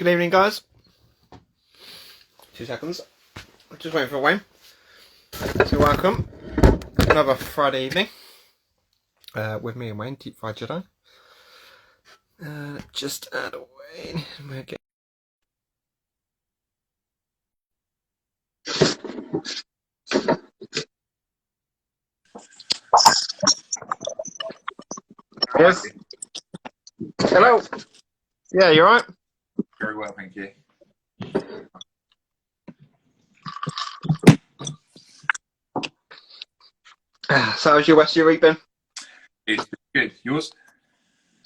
Good evening, guys. 2 seconds. Just waiting for Wayne. So welcome. Another Friday evening. With me and Wayne, Deep Fried Jedi. Just add Wayne. Okay. Yes. Hello. Yeah, you alright? Very well, thank you. So how's your rest of your week been? It's good. Yours?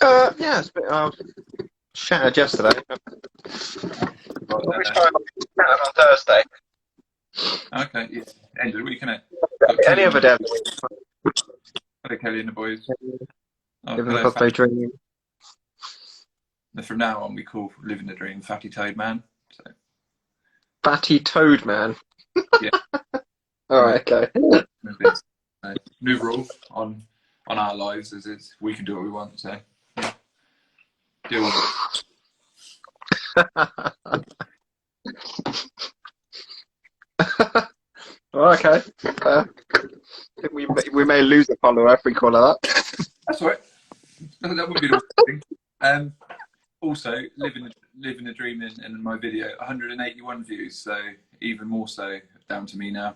Yeah, it's a bit shattered yesterday. We started on Thursday. Okay, it's end of the week, isn't it? Any other day? Hello, Kelly and the boys. Oh, Living the hello, cosplay dream. from now on, we call Living the Dream Fatty Toad Man. So, Fatty Toad Man. yeah. Alright, okay. New rule on our lives is we can do what we want. So, yeah. Do what. Okay. I think we may lose a follower if we call her that. That's all right. That wouldn't be the worst thing. Also, living the dream in my video, 181 views. So even more so down to me now.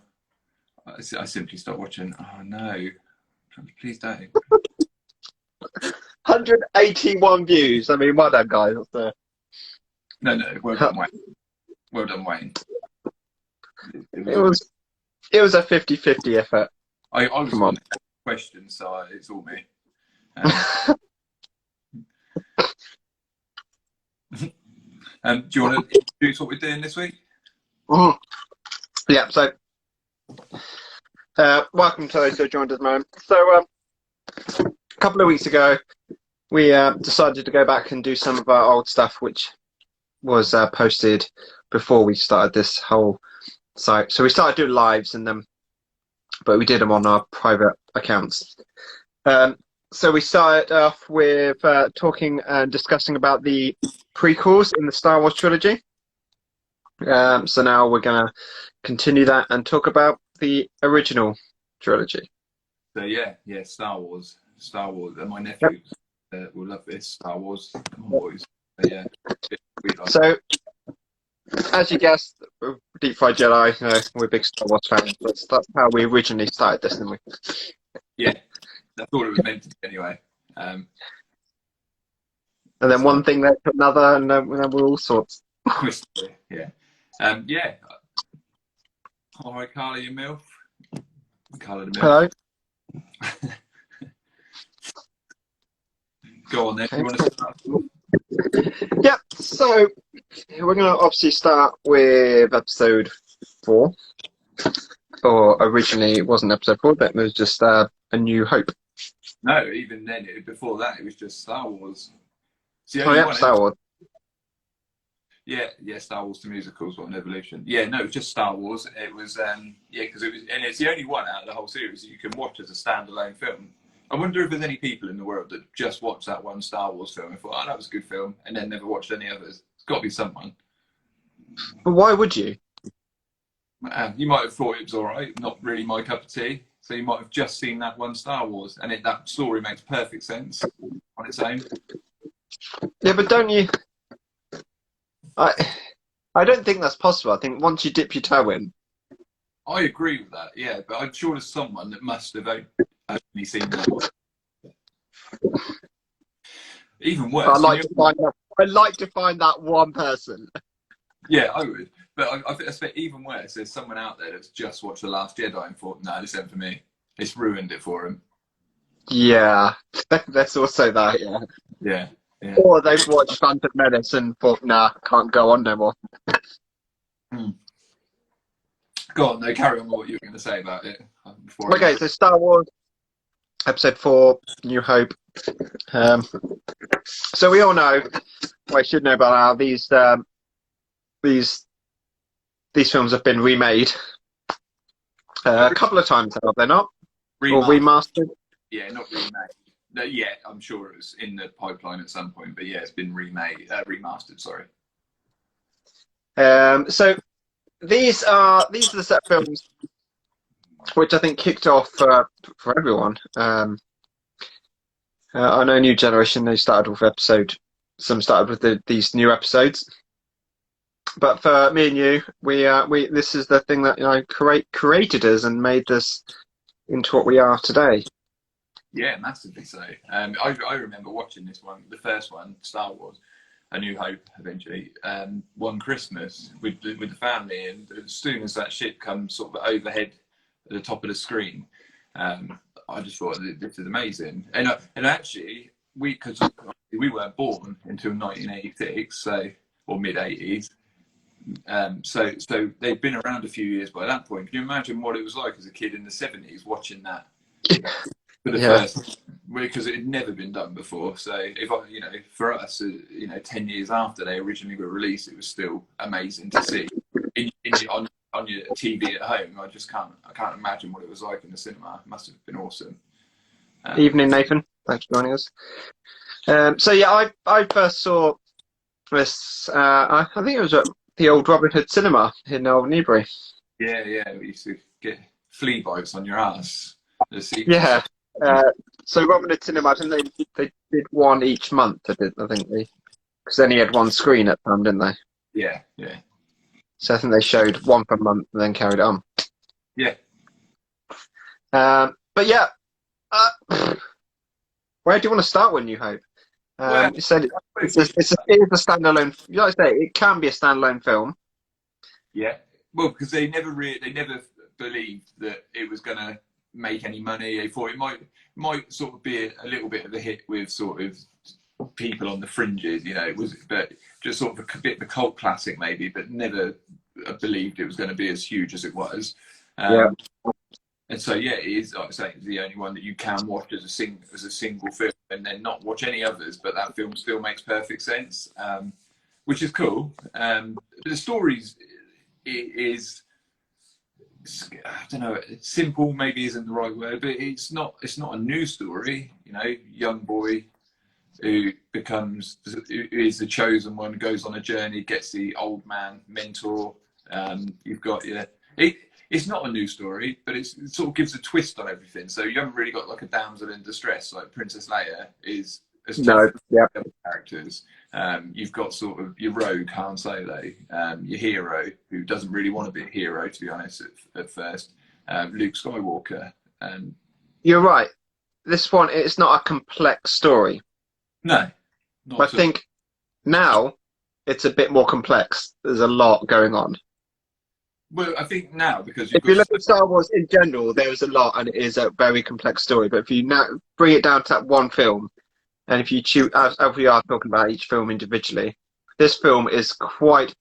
I simply stopped watching. Oh no! Please don't. 181 views. I mean, well done, guys. No. Well done, Wayne. Well done, Wayne. It was a 50-50 effort. I was on the question, so it's all me. Do you want to introduce what we're doing this week? Yeah. So, welcome to those who joined us, man. So, a couple of weeks ago, we decided to go back and do some of our old stuff, which was posted before we started this whole site. So we started doing lives, but we did them on our private accounts. So we started off with talking and discussing about the prequels in the Star Wars trilogy. So now we're going to continue that and talk about the original trilogy. So yeah, Star Wars, and my nephews will love this. Star Wars, come on, boys. So, yeah. So, as you guessed, Deep Fried Jedi, we're big Star Wars fans. That's how we originally started this, didn't we? Yeah, I thought it was meant to be anyway. And then one thing led to another, and then we're all sorts. Yeah. Yeah. All right, Carly and Milf. Carly and Milf. Hello. Go on then. You want to start? Yeah, so we're going to obviously start with episode 4. Or originally it wasn't episode 4, but it was just A New Hope. No, even then, before that, it was just Star Wars. Star Wars. Yeah, Star Wars the musicals, what an evolution. Yeah, no, it was just Star Wars. It was, because it was, and it's the only one out of the whole series that you can watch as a standalone film. I wonder if there's any people in the world that just watched that one Star Wars film and thought, oh, that was a good film, and then never watched any others. It's got to be someone. But why would you? You might have thought it was all right, not really my cup of tea. So you might have just seen that one Star Wars, and that story makes perfect sense on its own. Yeah, but don't you? I don't think that's possible. I think once you dip your toe in. I agree with that, yeah, but I'm sure there's someone that must have only seen that one. Even worse. I'd like to find that one person. Yeah, I would. But I think even worse, there's someone out there that's just watched The Last Jedi and thought, no, this isn't for me. It's ruined it for him. Yeah, there's also that, Yeah. Or they've watched Phantom Menace and thought, nah, can't go on no more. Go on, no, carry on with what you were going to say about it. Okay, so Star Wars, Episode 4, New Hope. So we all know, well, I should know by now, these films have been remade a couple of times, have they not? Or remastered? Yeah, not remade. Yeah, I'm sure it was in the pipeline at some point, but yeah, it's been remastered, sorry. So these are the set films which I think kicked off for everyone. I know New Generation. They started with episode. Some started with these new episodes, but for me and you, we this is the thing that created us and made us into what we are today. Yeah, massively so. I remember watching this one, the first one, Star Wars, A New Hope, eventually, one Christmas with the family, and as soon as that ship comes sort of overhead at the top of the screen, I just thought this is amazing. And actually, because we weren't born until 1986, so or mid 80s. So they've been around a few years by that point. Can you imagine what it was like as a kid in the 70s watching that for the Yeah. first, because it had never been done before. So if I, for us, 10 years after they originally were released, it was still amazing to see on your TV at home. I can't imagine what it was like in the cinema. It must have been awesome. Evening, Nathan. Thanks for joining us. So yeah, I first saw this. I think it was at the old Robin Hood Cinema in Old Newbury. Yeah, we used to get flea bites on your ass. Yeah. So Robin Hood Cinema, I think they did one each month. I think they, because then he had one screen at the time, didn't they? Yeah. So I think they showed one per month and then carried it on. Yeah. But yeah, where do you want to start with New Hope? You said it is a standalone. Like I say, it can be a standalone film. Yeah. Well, because they never believed that it was going to make any money. They thought it might sort of be a little bit of a hit with sort of people on the fringes, it was, but just sort of a bit of a cult classic maybe, but never believed it was going to be as huge as it was. Yeah. And so yeah, it is, like I say, it's the only one that you can watch as a single film and then not watch any others, but that film still makes perfect sense, which is cool. The stories is, I don't know, simple maybe isn't the right word, but it's not a new story. Young boy who is the chosen one, goes on a journey, gets the old man mentor. You've got it's not a new story, but it sort of gives a twist on everything. So you haven't really got like a damsel in distress like Princess Leia is as tough as the other characters. You've got sort of your rogue Han Solo, your hero who doesn't really want to be a hero, to be honest, at first, Luke Skywalker. You're right. This one, it's not a complex story. No. I think now it's a bit more complex. There's a lot going on. Well, I think now, because if you look at Star Wars in general, there is a lot and it is a very complex story. But if you now bring it down to that one film, and if you choose, as we are talking about each film individually, this film is quite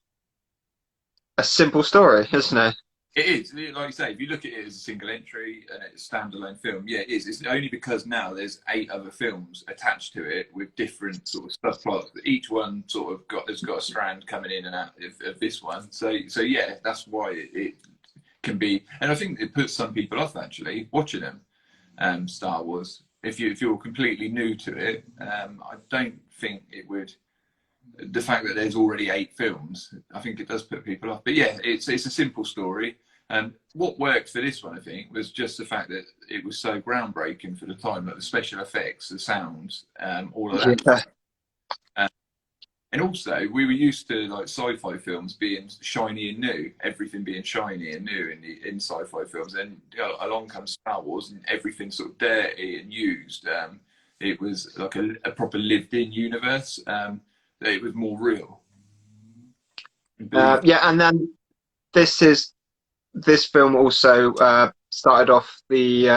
a simple story, isn't it? It is, like you say, if you look at it as a single entry and it's a standalone film, yeah, it is. It's only because now there's 8 other films attached to it with different sort of subplots. Each one sort of has got a strand coming in and out of this one. So yeah, that's why it can be. And I think it puts some people off actually watching them, Star Wars. If you're completely new to it, I don't think it would. The fact that there's already 8 films, I think it does put people off. But yeah, it's a simple story. What worked for this one, I think, was just the fact that it was so groundbreaking for the time, like the special effects, the sounds, all of that. Yeah. And also, we were used to like sci-fi films being shiny and new, everything being shiny and new in sci-fi films. And along comes Star Wars, and everything sort of dirty and used. It was like a proper lived-in universe. It was more real. Yeah, and then this film also started off the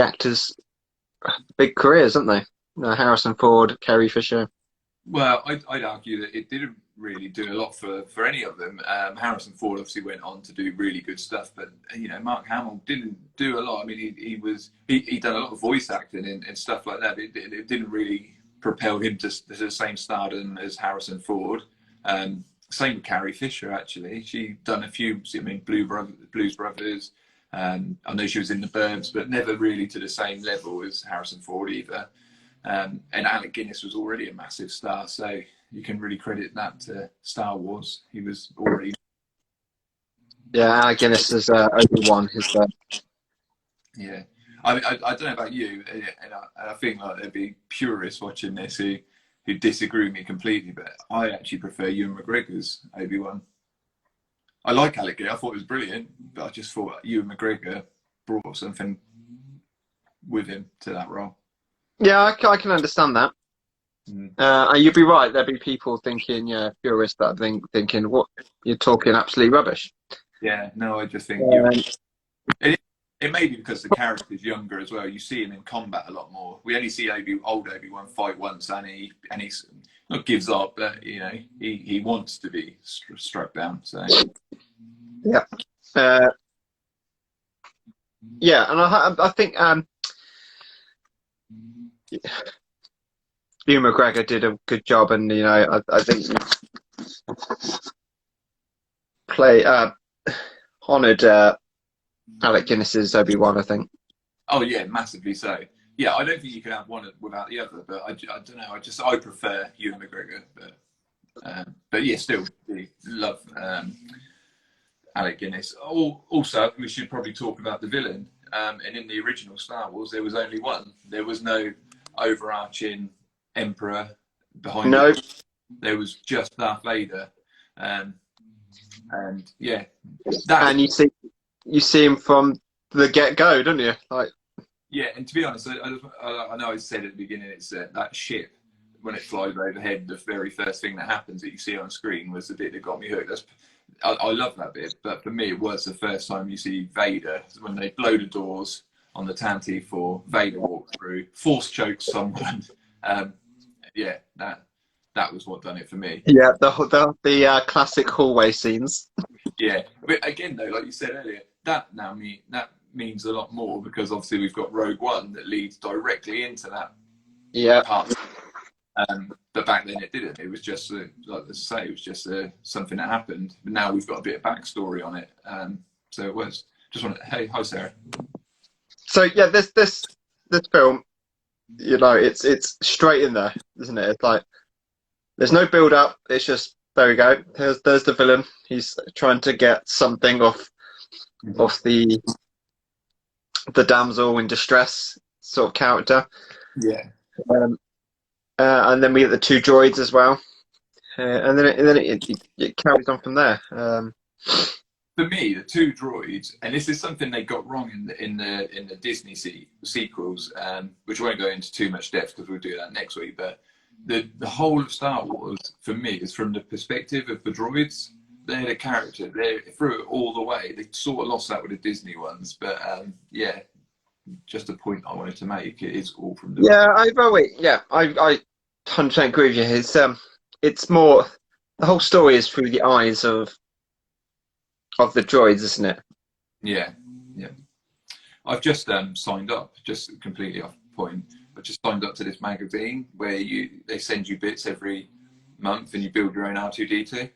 actors' big careers, didn't they? Harrison Ford, Carrie Fisher. Well, I'd argue that it didn't really do a lot for any of them. Harrison Ford obviously went on to do really good stuff, but Mark Hamill didn't do a lot. I mean, he done a lot of voice acting and stuff like that. It didn't really propel him to the same stardom as Harrison Ford. Same with Carrie Fisher, actually. She done a few, Blues Brothers. I know she was in The Burbs, but never really to the same level as Harrison Ford either. And Alec Guinness was already a massive star, so you can really credit that to Star Wars. He was already. Yeah, Alec Guinness is Obi-Wan. Yeah, I mean, I don't know about you, and I think like there'd be purists watching this who disagree with me completely, but I actually prefer Ewan McGregor's Obi-Wan. I like Alec Guinness. I thought it was brilliant, but I just thought Ewan McGregor brought something with him to that role. Yeah, I can understand that. And you'd be right. There'd be people thinking, yeah, purists that thinking, what, you're talking absolutely rubbish. Yeah, no, I just think Um, it may be because the character's younger as well. You see him in combat a lot more. We only see old Obi-Wan fight once, and he not gives up, but you know he wants to be struck down. So yeah, yeah, and I think Ewan McGregor did a good job, and you know, I think play honoured Alec Guinness's Obi-Wan, I think. oh yeah, massively so. Yeah, I don't think you can have one without the other, but I don't know. I prefer Ewan McGregor, but yeah, still really love Alec Guinness. Also, we should probably talk about the villain. And in the original Star Wars, there was only one. There was no overarching emperor behind No, it. There was just Darth Vader, and yeah, that. and you see him from the get-go, don't you? Like, Yeah, and to be honest, I know I said at the beginning, it's that ship when it flies overhead. The very first thing that happens that you see on screen was the bit that got me hooked. I love that bit, but for me, it was the first time you see Vader when they blow the doors on the Tantive 4. Vader walks through, force chokes someone. Yeah, that was what done it for me. yeah, the classic hallway scenes. Yeah, but again, though, like you said earlier, that means a lot more because obviously we've got Rogue One that leads directly into that Yeah, part. But back then it didn't. It was just like I say, it was just something that happened. But now we've got a bit of backstory on it. So it was just want to. Hey, hi Sarah. so yeah, this film, you know, it's straight in there, isn't it? It's like there's no build up. It's just there we go. There's the villain. He's trying to get something off the damsel in distress sort of character. Yeah. Um, and then we get the two droids as well, and then it carries on from there. For me, the two droids, and this is something they got wrong in the Disney sequels, which I won't go into too much depth because we'll do that next week. But the whole of Star Wars, for me, is from the perspective of the droids. They're the character. They're through it all the way. They sort of lost that with the Disney ones, but yeah, just a point I wanted to make. It is all from the I 100% agree with you. It's more the whole story is through the eyes of the droids, isn't it? yeah. I've just signed up, just completely off point. I just signed up to this magazine where they send you bits every month and you build your own R2D2.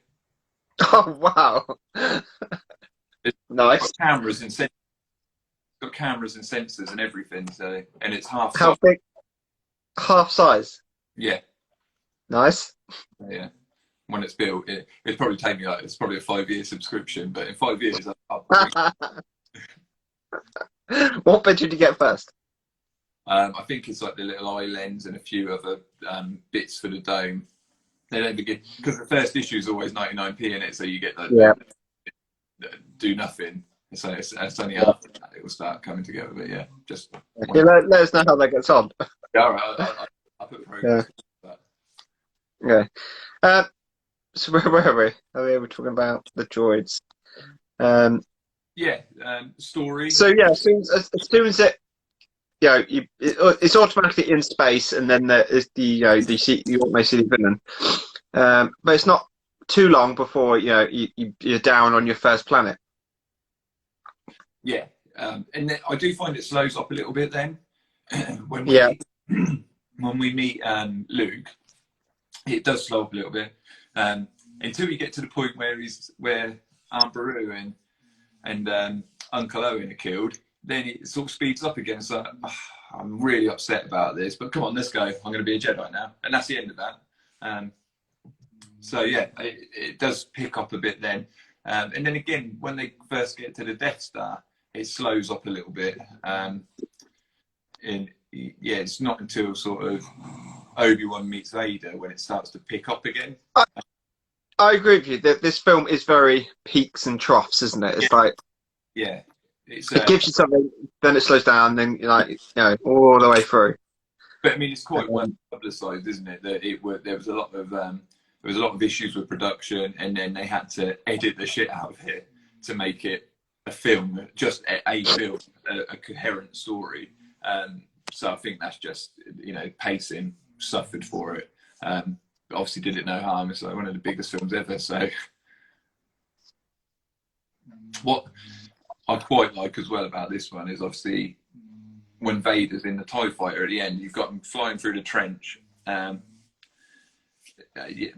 Oh wow, It's nice. got cameras and sensors and everything. So and it's half. How size. big? Half size. Yeah. Nice. Yeah. When it's built, it's probably take me it's probably a 5-year subscription, but in 5 years, What bit did you get first? I think it's like the little eye lens and a few other bits for the dome. They don't begin because the first issue is always 99p in it, so you get that do nothing. So it's only after that it will start coming together. But yeah, just Okay, let us know how that gets on. yeah, all right. I'll put the progress. Yeah. So where are we? We were talking about the droids. Story. So yeah, as soon as it, you know, it's automatically in space, and then you almost see the villain. But it's not too long before you're down on your first planet. Yeah, and then I do find it slows up a little bit then when we meet Luke. It does slow up a little bit until you get to the point where Aunt Beru and Uncle Owen are killed. Then it sort of speeds up again. So I'm really upset about this, but come on, let's go. I'm going to be a Jedi now, and that's the end of that. So yeah, it does pick up a bit then, and then again when they first get to the Death Star, it slows up a little bit. And yeah, it's not until sort of Obi-Wan meets Vader when it starts to pick up again. I, I agree with you that this film is very peaks and troughs, isn't it? It's like Yeah, it's it gives you something, then it slows down, then all the way through. but I mean it's quite well publicised, isn't it? That there was a lot of issues with production, and then they had to edit the shit out of it to make it a film, just a film, a coherent story. So I think that's just pacing suffered for it. But obviously did it no harm. It's like one of the biggest films ever. So what I quite like as well about this one is obviously when Vader's in the TIE fighter at the end, you've got him flying through the trench. Sorry, I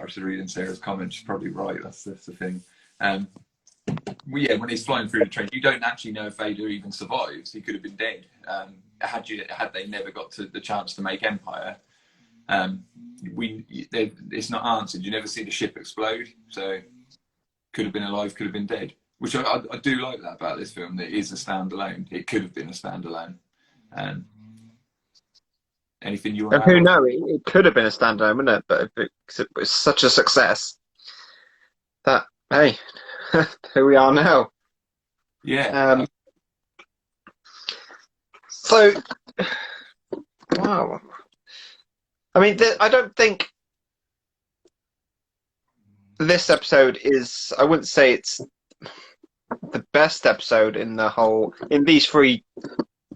was reading Sarah's comment. She's probably right. That's the thing. When he's flying through the trench, you don't actually know if Vader even survives. He could have been dead. Had they never got to the chance to make Empire, it's not answered. You never see the ship explode, so could have been alive, could have been dead. Which I do like that about this film. That it is a standalone. It could have been a standalone. Anything you want? And who knows? It could have been a standalone, wouldn't it? But it was such a success that hey, here we are now. Yeah. So, wow. I mean, I don't think this episode is. I wouldn't say it's the best episode in these three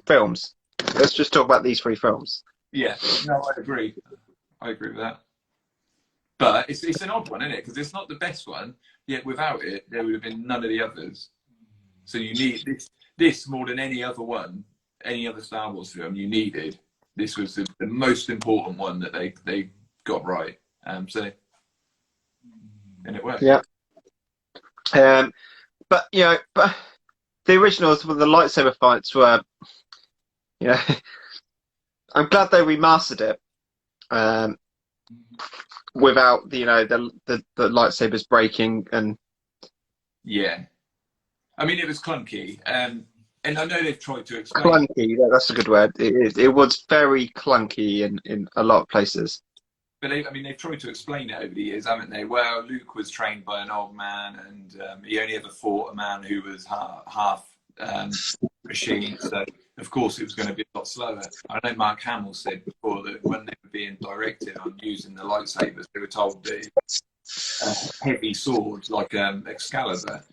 films. Let's just talk about these three films. Yeah, no, I agree. I agree with that. But it's an odd one, isn't it? Because it's not the best one. Yet without it, there would have been none of the others. So you need this more than any other one, any other Star Wars film. You needed. This was the most important one that they got right. And it worked. Yeah. But the originals with the lightsaber fights were, I'm glad they remastered it without the lightsabers breaking and. Yeah, I mean it was clunky, and I know they've tried to explain. Clunky, yeah, that's a good word. It was very clunky in a lot of places. But they've tried to explain it over the years, haven't they? Well, Luke was trained by an old man, and he only ever fought a man who was half machine. So of course it was going to be a lot slower. I know Mark Hamill said before that when they were being directed on using the lightsabers, they were told that a heavy sword like Excalibur,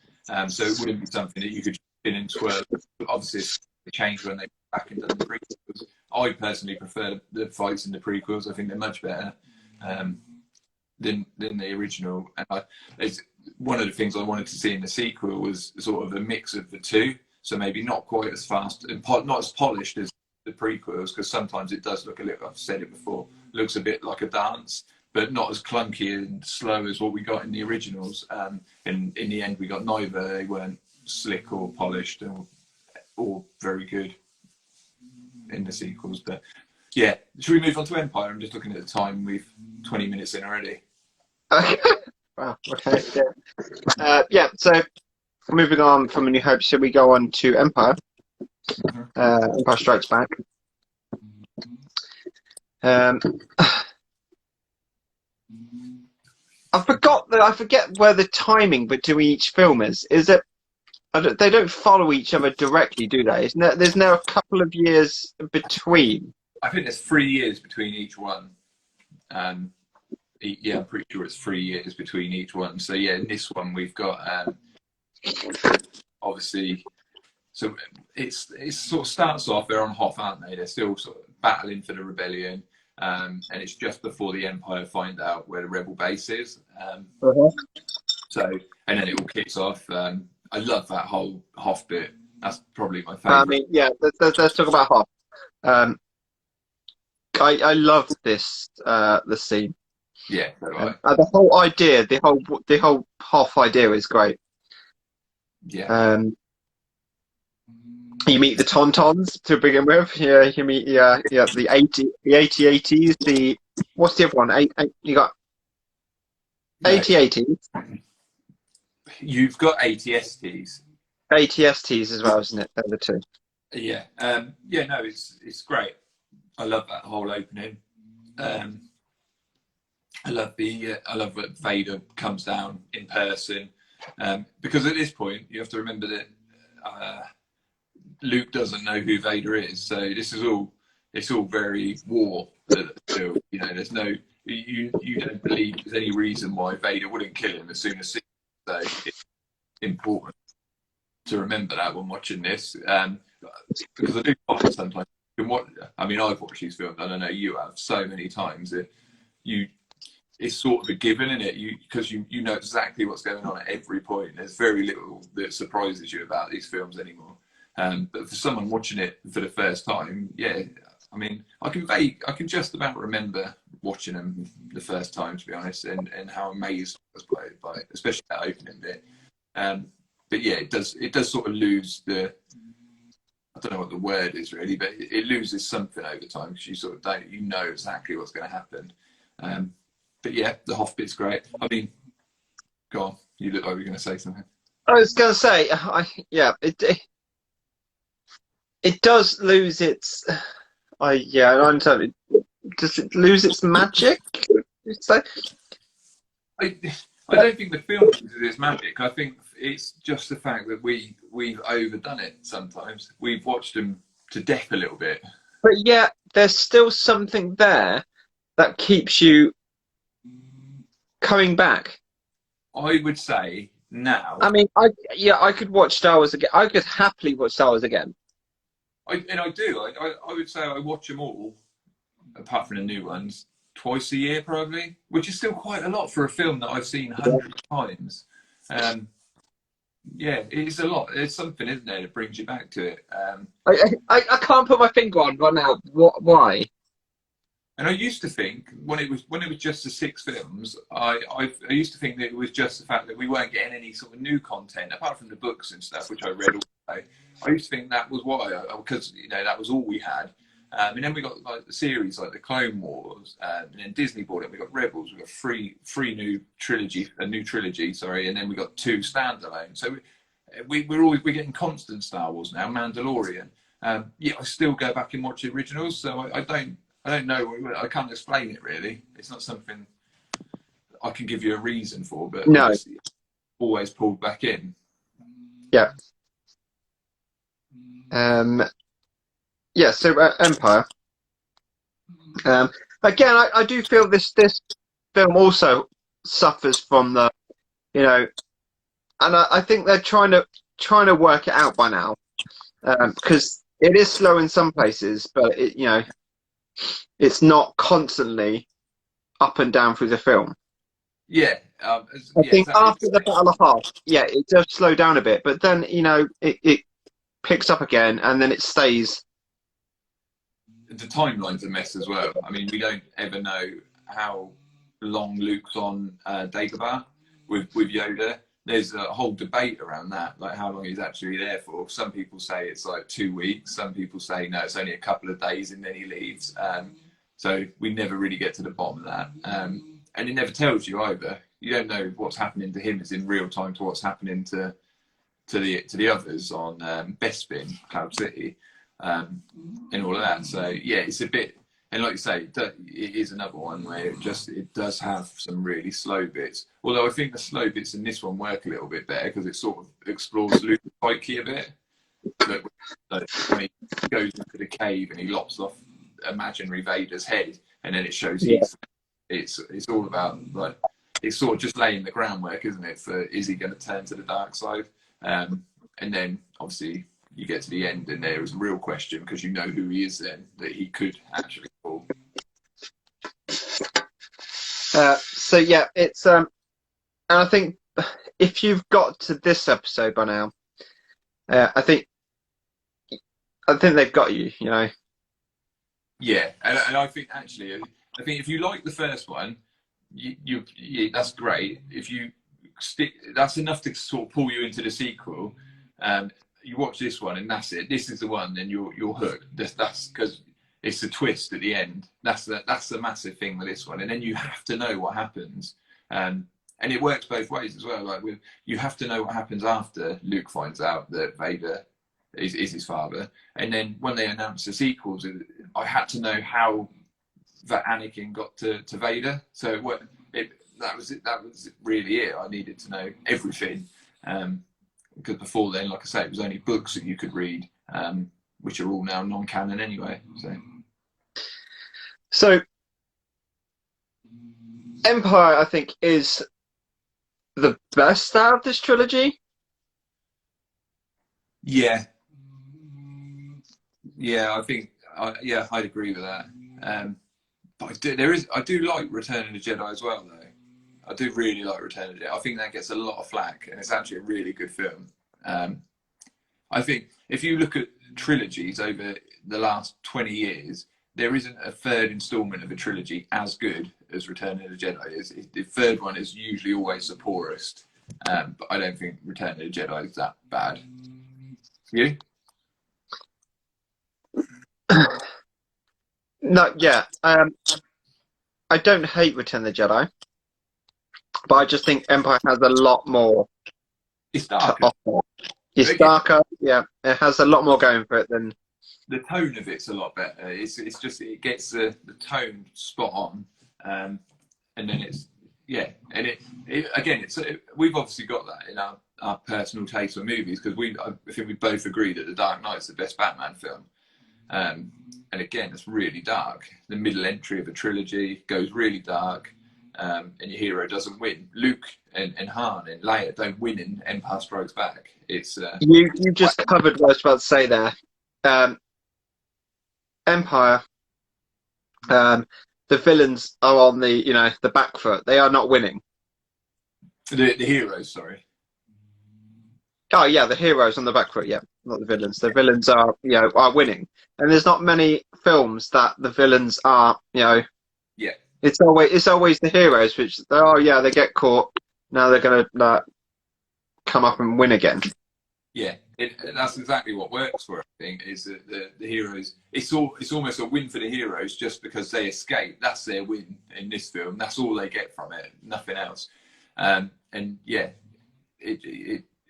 so it wouldn't be something that you could spin and twirl. Obviously, it changed when they went back and done the prequels. I personally prefer the fights in the prequels. I think they're much better than the original. And it's one of the things I wanted to see in the sequel was sort of a mix of the two. So maybe not quite as fast and not as polished as the prequels, because sometimes it does look a little, I've said it before, looks a bit like a dance, but not as clunky and slow as what we got in the originals. And in the end, we got neither. They weren't slick or polished or very good in the sequels. But yeah, should we move on to Empire? I'm just looking at the time. We've 20 minutes in already. Wow. Okay. Yeah. So moving on from A New Hope, should we go on to Empire? Empire Strikes Back. I forget where the timing between each film is. Is it? They don't follow each other directly, do they? There's now a couple of years between. I think there's 3 years between each one. Yeah, I'm pretty sure it's 3 years between each one. So yeah, in this one we've got obviously. So it sort of starts off. They're on Hoth, aren't they? They're still sort of battling for the rebellion, and it's just before the Empire find out where the rebel base is. So and then it all kicks off. I love that whole Hoth bit. That's probably my favourite. I mean, yeah. Let's talk about Hoth. I love this the scene. Yeah, right. The whole idea, the whole Hoth idea is great. Yeah. You meet the Tauntauns to begin with. Yeah, you meet the AT-ATs. What's the other one? You got No, 8080s, you've got ATSTs. ATSTs as well, isn't it? They're the two. Yeah, yeah. No, it's great. I love that whole opening. Um, I love that Vader comes down in person, because at this point you have to remember that Luke doesn't know who Vader is, so it's all very war still. You know, there's no you don't believe there's any reason why Vader wouldn't kill him as soon as. So it's important to remember that when watching this, because I do find sometimes I mean, I've watched these films. I don't know, you have so many times that you. It's sort of a given, isn't it? Because you know exactly what's going on at every point. There's very little that surprises you about these films anymore. But for someone watching it for the first time, yeah, I mean, I can just about remember watching them the first time, to be honest, and how amazed I was by it, especially that opening bit. But yeah, it does sort of lose I don't know what the word is really, but it loses something over time because you sort of you know exactly what's going to happen. But yeah, the Hoff bit's great. I mean, go on. You look like you were going to say something. I was going to say, it does lose its. Yeah, I understand. Does it lose its magic? So, I, I don't think the film loses its magic. I think it's just the fact that we've overdone it sometimes. We've watched them to death a little bit. but yeah, there's still something there that keeps you coming back. I would say now. I mean, I could watch Star Wars again. I could happily watch Star Wars again. I do. I would say I watch them all, apart from the new ones, twice a year probably, which is still quite a lot for a film that I've seen hundreds of times. Yeah, it's a lot. It's something, isn't there, that brings you back to it. I can't put my finger on right now. Why? And I used to think when it was just the 6 films, I used to think that it was just the fact that we weren't getting any sort of new content apart from the books and stuff, which I read all the way. I used to think that was why, because that was all we had. And then we got like the series like the Clone Wars, and then Disney bought it. We got Rebels. We got a new trilogy, sorry, and then we got 2 standalone. So we're getting constant Star Wars now. Mandalorian. Yeah, I still go back and watch the originals, so I don't know. I can't explain it really. It's not something I can give you a reason for, but no, always pulled back in. Yeah. Yeah. So Empire. Again, I do feel this film also suffers from the, and I think they're trying to work it out by now, because it is slow in some places, but it's not constantly up and down through the film. Yeah, I think exactly. After the Battle of Hoth, yeah, it does slow down a bit, but then it picks up again, and then it stays. The timeline's a mess as well. I mean, we don't ever know how long Luke's on Dagobah with Yoda. There's a whole debate around that, like how long he's actually there for. Some people say it's like 2 weeks. Some people say no, it's only a couple of days and then he leaves. So we never really get to the bottom of that. And it never tells you either. You don't know what's happening to him is in real time to what's happening to the others on Bespin, Cloud City, and all of that. So yeah, it's a bit. And like you say, it is another one where it does have some really slow bits. Although I think the slow bits in this one work a little bit better because it sort of explores Luke's psyche a bit. Like when he goes into the cave and he lops off imaginary Vader's head, and then it shows it's all about like it's sort of just laying the groundwork, isn't it? For is he going to turn to the dark side? And then obviously you get to the end and there is a real question because you know who he is then, that he could actually fall. So yeah, it's and I think if you've got to this episode by now, I think they've got you, Yeah, and I think actually, if you like the first one, you that's great. If you stick, that's enough to sort of pull you into the sequel. You watch this one and that's it. This is the one, then you're hooked. That's because it's a twist at the end. That's the massive thing with this one. And then you have to know what happens. And and it works both ways as well. Like you have to know what happens after Luke finds out that Vader is his father, and then when they announced the sequels, I had to know how that Anakin got to Vader. So that was really it. I needed to know everything, because before then, like I say, it was only books that you could read, which are all now non-canon anyway. So Empire, I think, is the best out of this trilogy. Yeah, I think, I'd agree with that. But I do like Return of the Jedi as well, though. I do really like Return of the Jedi. I think that gets a lot of flack, and it's actually a really good film. I think if you look at trilogies over the last 20 years, there isn't a third installment of a trilogy as good as Return of the Jedi is. The third one is usually always the poorest, but I don't think Return of the Jedi is that bad. You? No, yeah. I don't hate Return of the Jedi, but I just think Empire has a lot more It's to darker. offer. It's darker, yeah. It has a lot more going for it than. The tone of it's a lot better. It's just, it gets the tone spot on, and then it's, yeah, and it again, we've obviously got that in our personal taste for movies, because I think we both agree that The Dark Knight's the best Batman film. And again, it's really dark. The middle entry of a trilogy goes really dark, and your hero doesn't win. Luke and Han and Leia don't win in Empire Strikes Back. It's You just covered what I was about to say there. Empire, the villains are on the back foot. They are not winning. the heroes. Sorry. Oh yeah, the heroes on the back foot. Yeah, not the villains. The villains are winning, and there's not many films that the villains are. Yeah. It's always the heroes which they get caught. Now they're gonna come up and win again. Yeah, that's exactly what works for it. I think is that the heroes. It's almost a win for the heroes just because they escape. That's their win in this film. That's all they get from it. Nothing else. And yeah,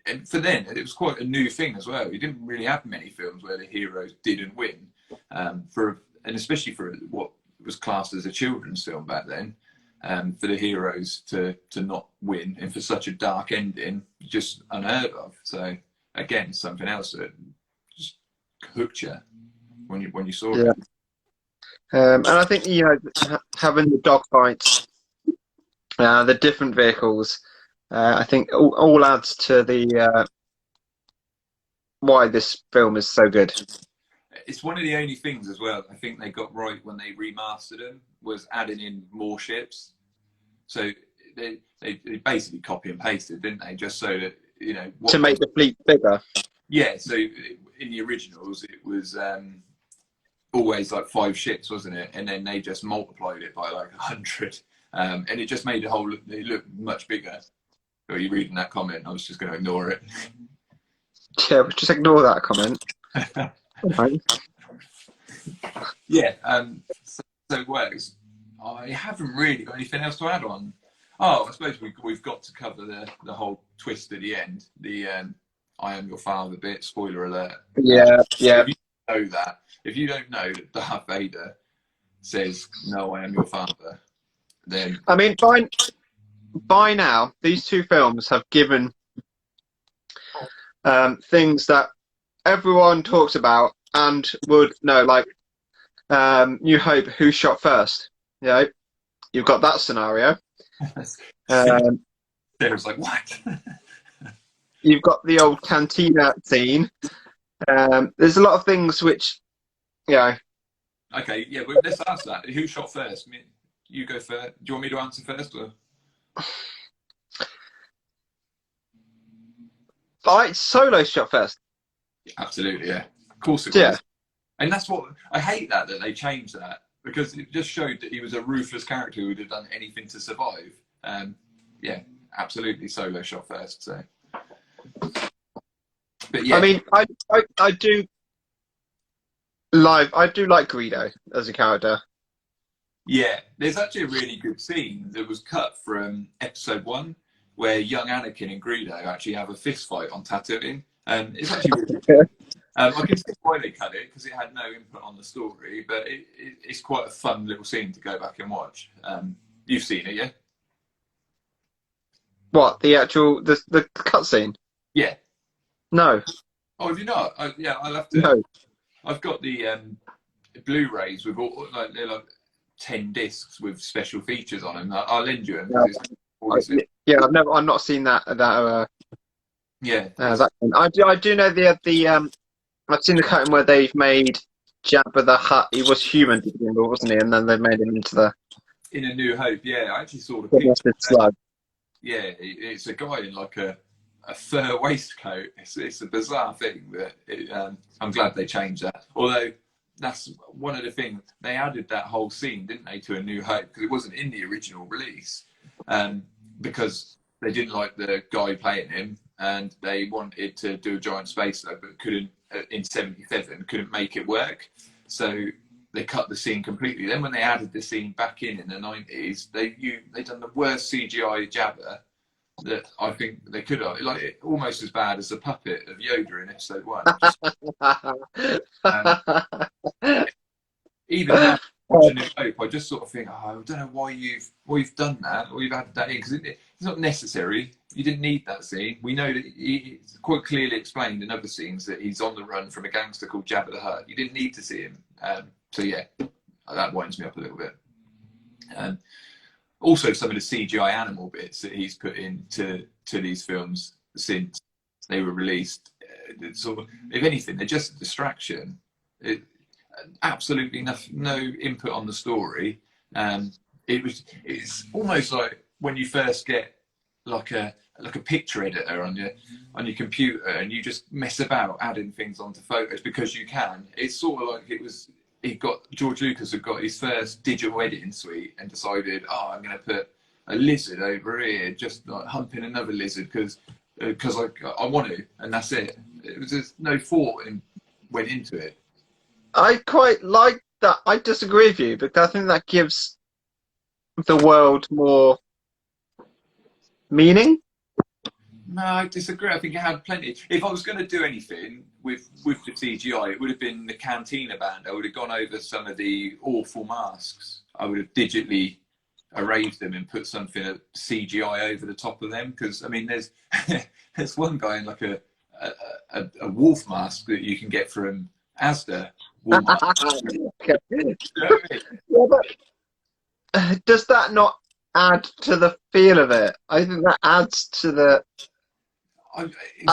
and for then it was quite a new thing as well. You didn't really have many films where the heroes didn't win. And especially for what was classed as a children's film back then. For the heroes to not win and for such a dark ending, just unheard of. So again, something else that just hooked you when you saw it. And I think having the dogfights, the different vehicles, I think all adds to the why this film is so good. It's one of the only things as well I think they got right when they remastered them was adding in more ships. So they basically copy and pasted, didn't they? Just so that to make the fleet bigger. Yeah. So in the originals, it was always like 5 ships, wasn't it? And then they just multiplied it by like 100, and it just made it look much bigger. Are you reading that comment? I was just going to ignore it. Yeah, just ignore that comment. Right. Yeah. So it works. I haven't really got anything else to add on. Oh, I suppose we've got to cover the whole twist at the end. The I am your father bit. Spoiler alert. Yeah. If you don't know that Darth Vader says, "No, I am your father," then I mean, by now, these two films have given things that everyone talks about and would know, like New Hope, who shot first. You've got that scenario. Sarah's like, what? You've got the old cantina scene. There's a lot of things which, Okay, yeah, well, let's ask that. Who shot first? You go first. Do you want me to answer first? Or? Solo shot first. Absolutely, yeah. Of course it was. Yeah. And that's what I hate that they changed that, because it just showed that he was a ruthless character who would have done anything to survive. Yeah, absolutely. Solo shot first. So, but yeah, I mean, I do like Greedo as a character. Yeah, there's actually a really good scene that was cut from episode 1 where young Anakin and Greedo actually have a fist fight on Tatooine. It's actually really Yeah. good. I can see why they cut it because it had no input on the story, but it's quite a fun little scene to go back and watch. You've seen it, yeah? What, the actual the cutscene? Yeah. No, Oh, have you not? Yeah, I'll have to. no. I've got the Blu-rays with all like they're like 10 discs with special features on them. I'll lend you them Yeah, because it's all this. yeah. I've not seen Yeah, that one. I do know the. I've seen the cutting where they've made Jabba the Hutt. He was human to begin with, wasn't he? And then they've made him into the in A New Hope. Yeah, I actually saw the picture. domestic slug. Yeah, it's a guy in like a fur waistcoat. It's a bizarre thing, but I'm glad they changed that. Although that's one of the things they added that whole scene, didn't they, to A New Hope because it wasn't in the original release, because they didn't like the guy playing him and they wanted to do a giant space slug, but couldn't in '77 couldn't make it work, so they cut the scene completely. Then when they added the scene back in the '90s, they done the worst CGI Jabba that I think they could have, like almost as bad as the puppet of Yoda in Episode One. Um, Even now, watching New Hope, I just sort of think, oh, I don't know why you've done that or you've added that in because it's not necessary. You didn't need that scene. We know that it's quite clearly explained in other scenes that he's on the run from a gangster called Jabba the Hutt. You didn't need to see him. So yeah, that winds me up a little bit. Also, some of the CGI animal bits that he's put into these films since they were released, sort of, if anything, they're just a distraction. Absolutely no input on the story. It's almost like when you first get like a picture editor on your computer and you just mess about adding things onto photos because you can. It's sort of like George Lucas had got his first digital editing suite and decided, oh, I'm going to put a lizard over here, just like humping another lizard because I want to, and that's it. It was just no thought went into it. I quite like that. I disagree with you because I think that gives the world more meaning. No, I disagree. I think it had plenty. If I was going to do anything with the CGI, it would have been the Cantina band. I would have gone over some of the awful masks. I would have digitally erased them and put something of CGI over the top of them. Because I mean, there's there's one guy in like a wolf mask that you can get from Asda. Okay. You know what I mean? Yeah, but does that not add to the feel of it? I think that adds to the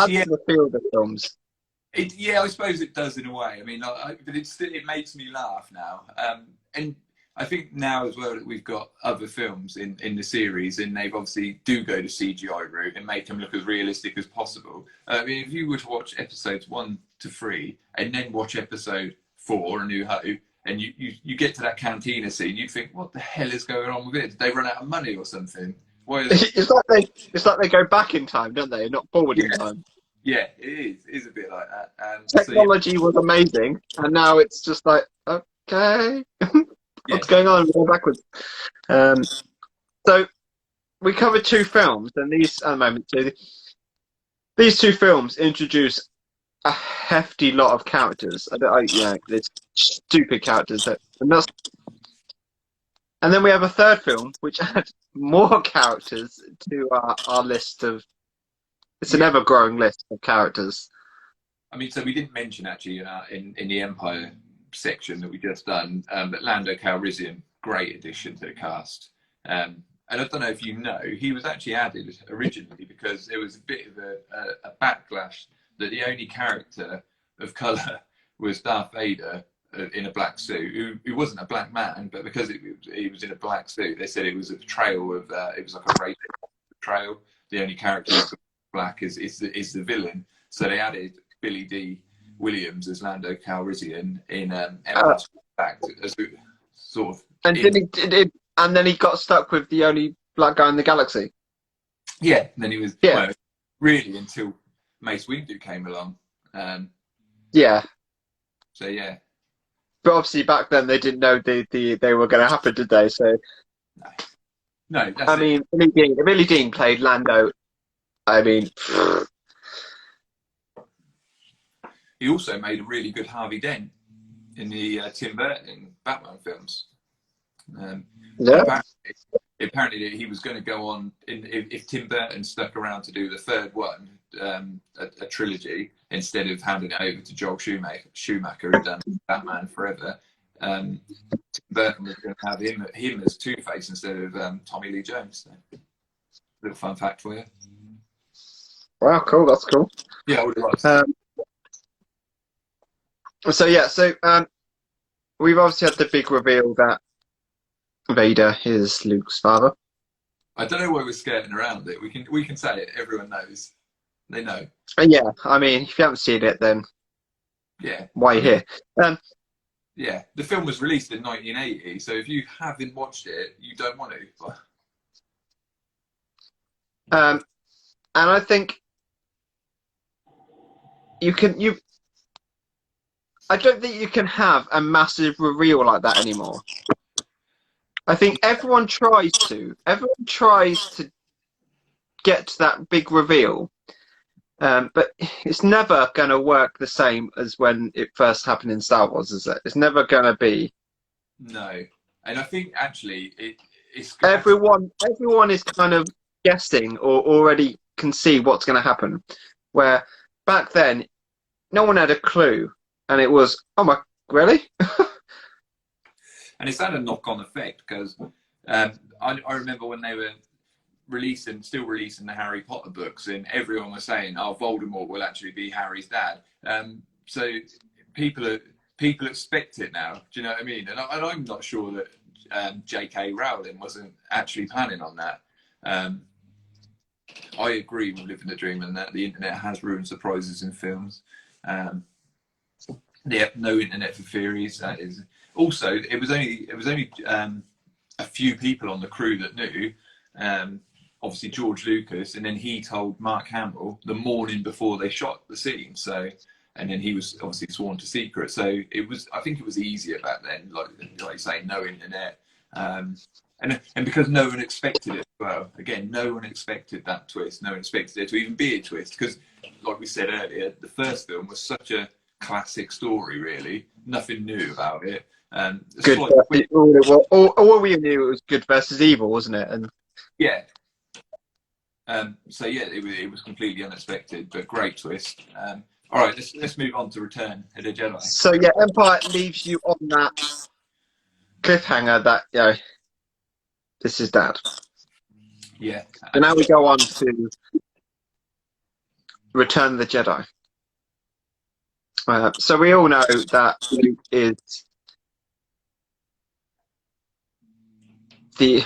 Yeah, feel of the films. yeah, I suppose it does in a way. I mean, but it makes me laugh now. And I think now as well that we've got other films in the series, and they've obviously do go to CGI route and make them look as realistic as possible. I mean, if you were to watch episodes 1 to 3 and then watch episode 4, A New Hope, and you get to that cantina scene, you'd think, what the hell is going on with it? Did they run out of money or something? Why It's like they go back in time, don't they? Not forward in time. Yeah, it is. It is a bit like that. Technology was amazing, and now it's just like, okay, what's going on? We're going backwards. So we covered 2 films, and these at the moment too. These 2 films introduce a hefty lot of characters. There's stupid characters and then we have a third film which adds more characters to our list of. It's an ever-growing list of characters. I mean, so we didn't mention actually in the Empire section that we just done, but Lando Calrissian, great addition to the cast. And I don't know if you know, he was actually added originally because there was a bit of a backlash that the only character of colour was Darth Vader in a black suit, who wasn't a black man, but because he was in a black suit, they said it was a portrayal of, it was like a race portrayal. The only character who's black is the villain. So they added Billy D. Williams as Lando Calrissian in Empire Strikes Back as a sort of. And and then he got stuck with the only black guy in the galaxy. Yeah, and then he was Yeah. well, really until Mace Windu came along. Yeah. So yeah. But obviously back then they didn't know they were going to happen, did they? So No, that's I mean, Billy Dean played Lando I mean, He also made a really good Harvey Dent in the Tim Burton Batman films. Um, and yeah. apparently he was going to go on if Tim Burton stuck around to do the third one, a trilogy, instead of handing it over to Joel Schumacher who'd done Batman Forever. Tim Burton was going to have him as Two-Face instead of Tommy Lee Jones. So, little fun fact for you. Wow, cool. That's cool. Yeah, I would have liked. Um, so yeah, so we've obviously had the big reveal that Vader is Luke's father. I don't know why we're skirting around it. We can say it. Everyone knows. They know. And yeah, I mean, if you haven't seen it, then Yeah. why are I you mean, here? Um, yeah. The film was released in 1980, so if you haven't watched it, you don't want to. and I think you. I don't think you can have a massive reveal like that anymore. I think everyone tries to. Everyone tries to get to that big reveal, but it's never going to work the same as when it first happened in Star Wars, is it? It's never going to be. No, and I think actually it's actually Everyone is kind of guessing or already can see what's going to happen. Where back then, no one had a clue, and it was, oh my, really? and it's had a knock-on effect because I remember when they were still releasing the Harry Potter books, and everyone was saying, "Oh, Voldemort will actually be Harry's dad." So people people expect it now. Do you know what I mean? And I'm not sure that J.K. Rowling wasn't actually planning on that. I agree with Living the Dream and that the internet has ruined surprises in films. Yeah, no internet for theories. That is also it was only a few people on the crew that knew. Obviously George Lucas, and then he told Mark Hamill the morning before they shot the scene. So, and then he was obviously sworn to secret. So it was, I think it was easier back then, like you say, no internet, and because no one expected it as well. Again, no one expected that twist. No one expected it to even be a twist because, like we said earlier, the first film was such a classic story. Really, nothing new about it. Good. All we knew it was good versus evil, wasn't it? And yeah. So yeah, it was completely unexpected, but great twist. All right, let's move on to Return of the Jedi. so yeah, Empire leaves you on that cliffhanger that this is Dad. Yeah, And now we go on to Return of the Jedi. So we all know that Luke is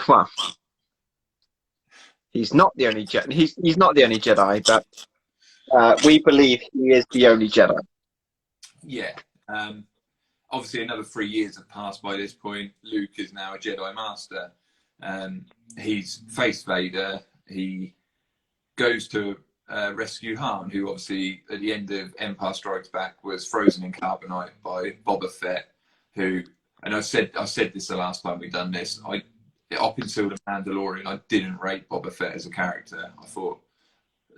well. He's not the only Jedi. He's not the only Jedi, but we believe he is the only Jedi. yeah. Obviously, another 3 years have passed by this point. Luke is now a Jedi Master. He's faced Vader. He goes to rescue Han, who obviously at the end of Empire Strikes Back was frozen in carbonite by Boba Fett. Who, and I said this the last time we done this. Up until the Mandalorian, I didn't rate Boba Fett as a character. I thought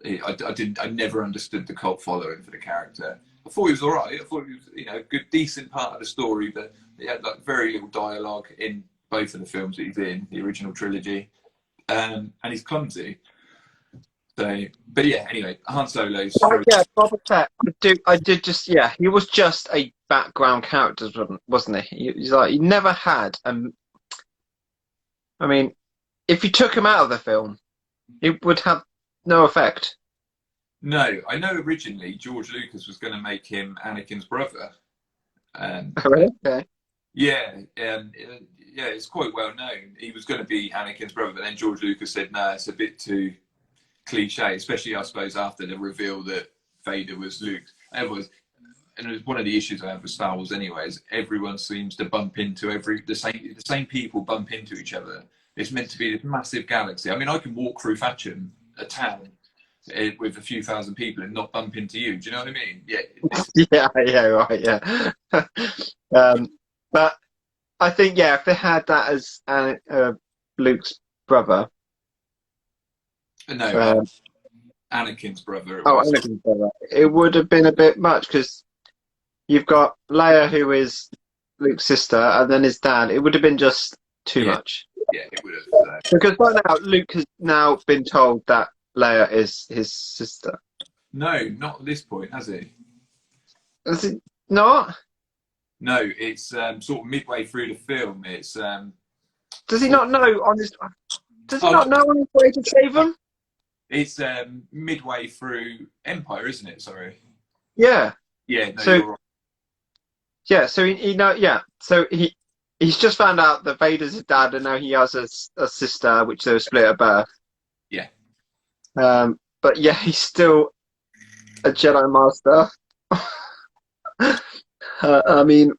I never understood the cult following for the character. I thought he was all right. I thought he was, a good, decent part of the story, but he had like very little dialogue in both of the films that he's in, the original trilogy, and he's clumsy. So, but yeah, anyway, Han Solo's. Yeah, Boba Fett. I did just he was just a background character, wasn't he? He's like he never had. I mean, if you took him out of the film, it would have no effect. No, I know originally George Lucas was going to make him Anakin's brother. Really? Okay. Yeah, yeah, it's quite well known. He was going to be Anakin's brother, but then George Lucas said, "No, it's a bit too cliche," especially I suppose after the reveal that Vader was Luke. And it was one of the issues I have with Star Wars, anyways. Everyone seems to bump into the same people bump into each other. It's meant to be this massive galaxy. I mean, I can walk through Thatcham, a town, with a few thousand people and not bump into you. Do you know what I mean? Yeah. Yeah, right, yeah. But I think if they had that as Luke's brother, No, Anakin's brother. It Oh, was. Anakin's brother. It would have been a bit much because you've got Leia, who is Luke's sister, and then his dad. It would have been just too Yeah, much. yeah, it would have. Because by now, Luke has now been told that Leia is his sister. No, not at this point, has he? Is it not? No, it's sort of midway through the film. It's Does he sort not know on his? Does he oh, not know on his way to save him? it's midway through Empire, isn't it? Sorry. Yeah. Yeah, no, So you're right. yeah. So he know. Yeah. So he's just found out that Vader's his dad, and now he has a sister, which they were split at birth. Yeah, But yeah, he's still a Jedi Master. I mean,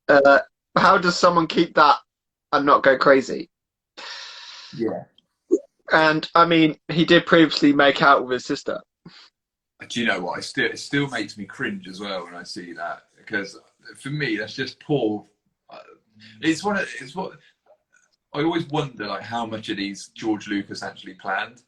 uh, how does someone keep that and not go crazy? yeah. And I mean, he did previously make out with his sister. Do you know what? It still makes me cringe as well when I see that, because for me that's just poor. It's what I always wonder, like how much of these George Lucas actually planned.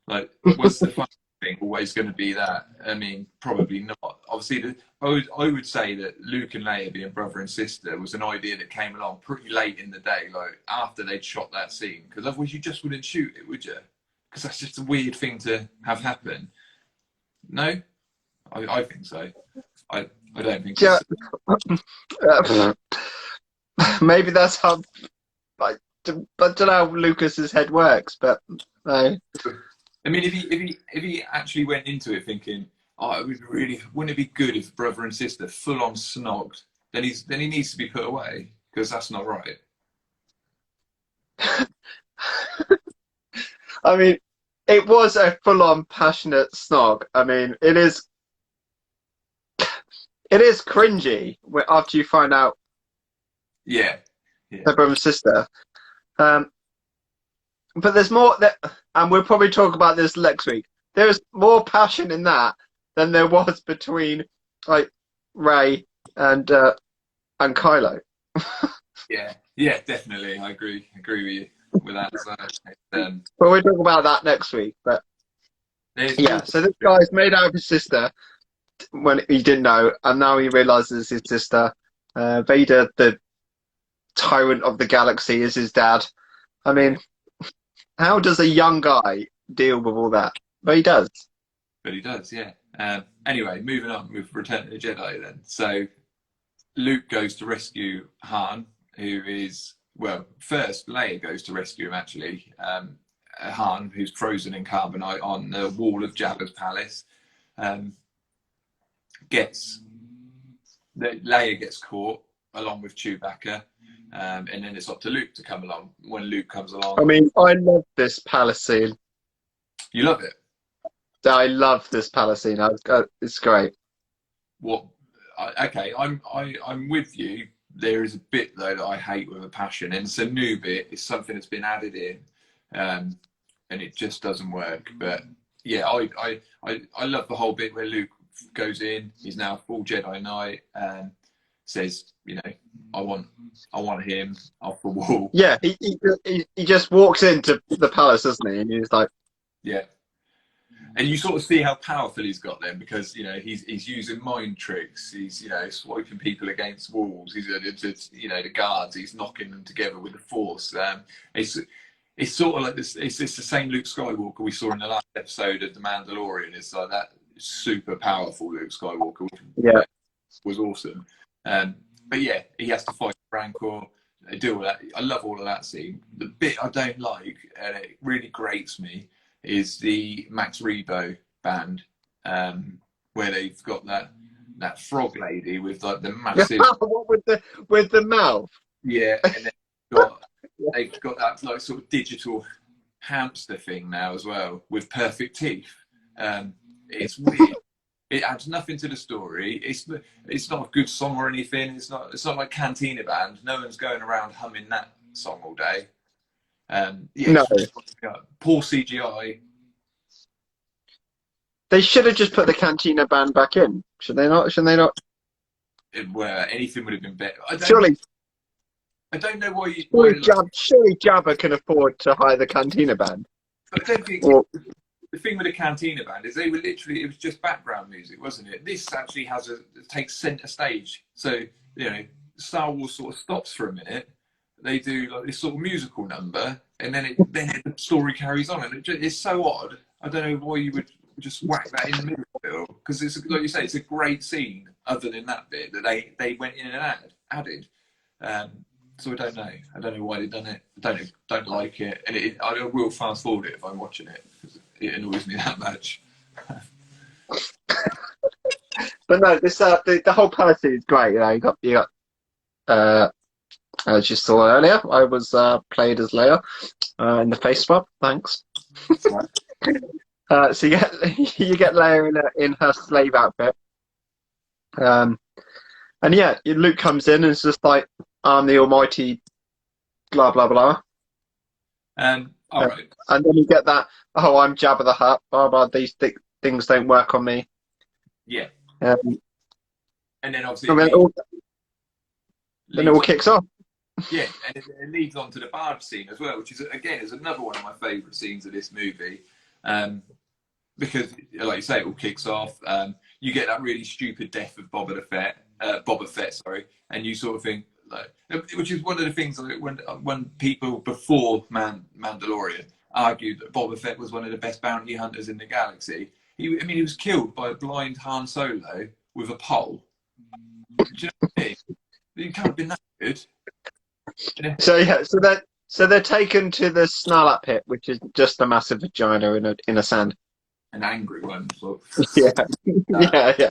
Like, was the fun thing always going to be that? I mean, probably not. Obviously, I would say that Luke and Leia being brother and sister was an idea that came along pretty late in the day, like after they'd shot that scene, because otherwise you just wouldn't shoot it, would you? Because that's just a weird thing to have happen. No, I think so. I don't think Yeah, it's. maybe that's how. I don't know how Lucas's head works, but no. I mean, if he actually went into it thinking, oh, wouldn't it be good if brother and sister full on snogged? Then he needs to be put away because that's not right. I mean, it was a full-on passionate snog. I mean, it is cringy after you find out Yeah, yeah, their brother and sister. Um, but there's more that, and we'll probably talk about this next week. There's more passion in that than there was between like Ray and Kylo. yeah. Definitely, I agree with you with that. So, But we'll talk about that next week. But there's more. yeah, so this guy's made out of his sister when he didn't know, and now he realizes his sister. Vader, the tyrant of the galaxy, is his dad. I mean, how does a young guy deal with all that? But he does. But he does, yeah. Anyway, moving on with Return of the Jedi then. So Luke goes to rescue Han, who is, well, first Leia goes to rescue him actually. Han, who's frozen in carbonite on the wall of Jabba's palace, Leia gets caught along with Chewbacca, and then it's up to Luke to come along. When Luke comes along, I mean, I love this palace scene. you love it. I love this palace scene. It's great. What? Okay, I'm with you. There is a bit though that I hate with a passion, and it's a new bit. It's something that's been added in, and it just doesn't work. But yeah, I love the whole bit where Luke goes in. He's now full Jedi Knight and says, you know, I want him off the wall. Yeah, he just walks into the palace, doesn't he? And he's like, Yeah. And you sort of see how powerful he's got then, because you know he's using mind tricks. He's swiping people against walls. He's the guards. He's knocking them together with the Force. It's sort of like this. It's the same Luke Skywalker we saw in the last episode of The Mandalorian. It's like that super powerful Luke Skywalker, which was awesome. But yeah, he has to fight Rancor. They do all that. I love all of that scene. The bit I don't like, and it really grates me, is the Max Rebo band, where they've got that frog lady with like the massive what with the mouth? yeah, and then they've got that like sort of digital hamster thing now as well with perfect teeth. It's weird. It adds nothing to the story. It's not a good song or anything. It's not like Cantina Band. No one's going around humming that song all day. No. Poor CGI. They should have just put the Cantina band back in. Should they not? Should they not? Where anything would have been better. Surely I don't know why you. surely Jabba can afford to hire the Cantina band. I don't think. Or, the thing with the Cantina band is they were literally, it was just background music, wasn't it? This actually takes centre stage. So, you know, Star Wars sort of stops for a minute. They do like this sort of musical number, and then the story carries on, and it's so odd. I don't know why you would just whack that in the middle, because it's like you say, it's a great scene. Other than that bit that they went in and added. So I don't know. I don't know why they've done it. I don't like it, and I will fast forward it if I'm watching it because it annoys me that much. But no, this the whole palace is great. You know, you got as you saw earlier, I was played as Leia in the face swap. Thanks. So you get Leia in her slave outfit, and yeah, Luke comes in and it's just like, I'm the Almighty, blah blah blah. All right. And then you get that, oh, I'm Jabba the Hutt, blah blah. These things don't work on me. Yeah. And then obviously then it all kicks off. Yeah, and it leads on to the barge scene as well, which is another one of my favourite scenes of this movie, because, like you say, it all kicks off. You get that really stupid death of Boba Fett, sorry, and you sort of think, like, which is one of the things like when people before Mandalorian argued that Boba Fett was one of the best bounty hunters in the galaxy. He was killed by a blind Han Solo with a pole. Do you know what I mean? You can't have been that good. So yeah, so they're taken to the Snarlap pit, which is just a massive vagina in a sand. An angry one. So. Yeah, yeah.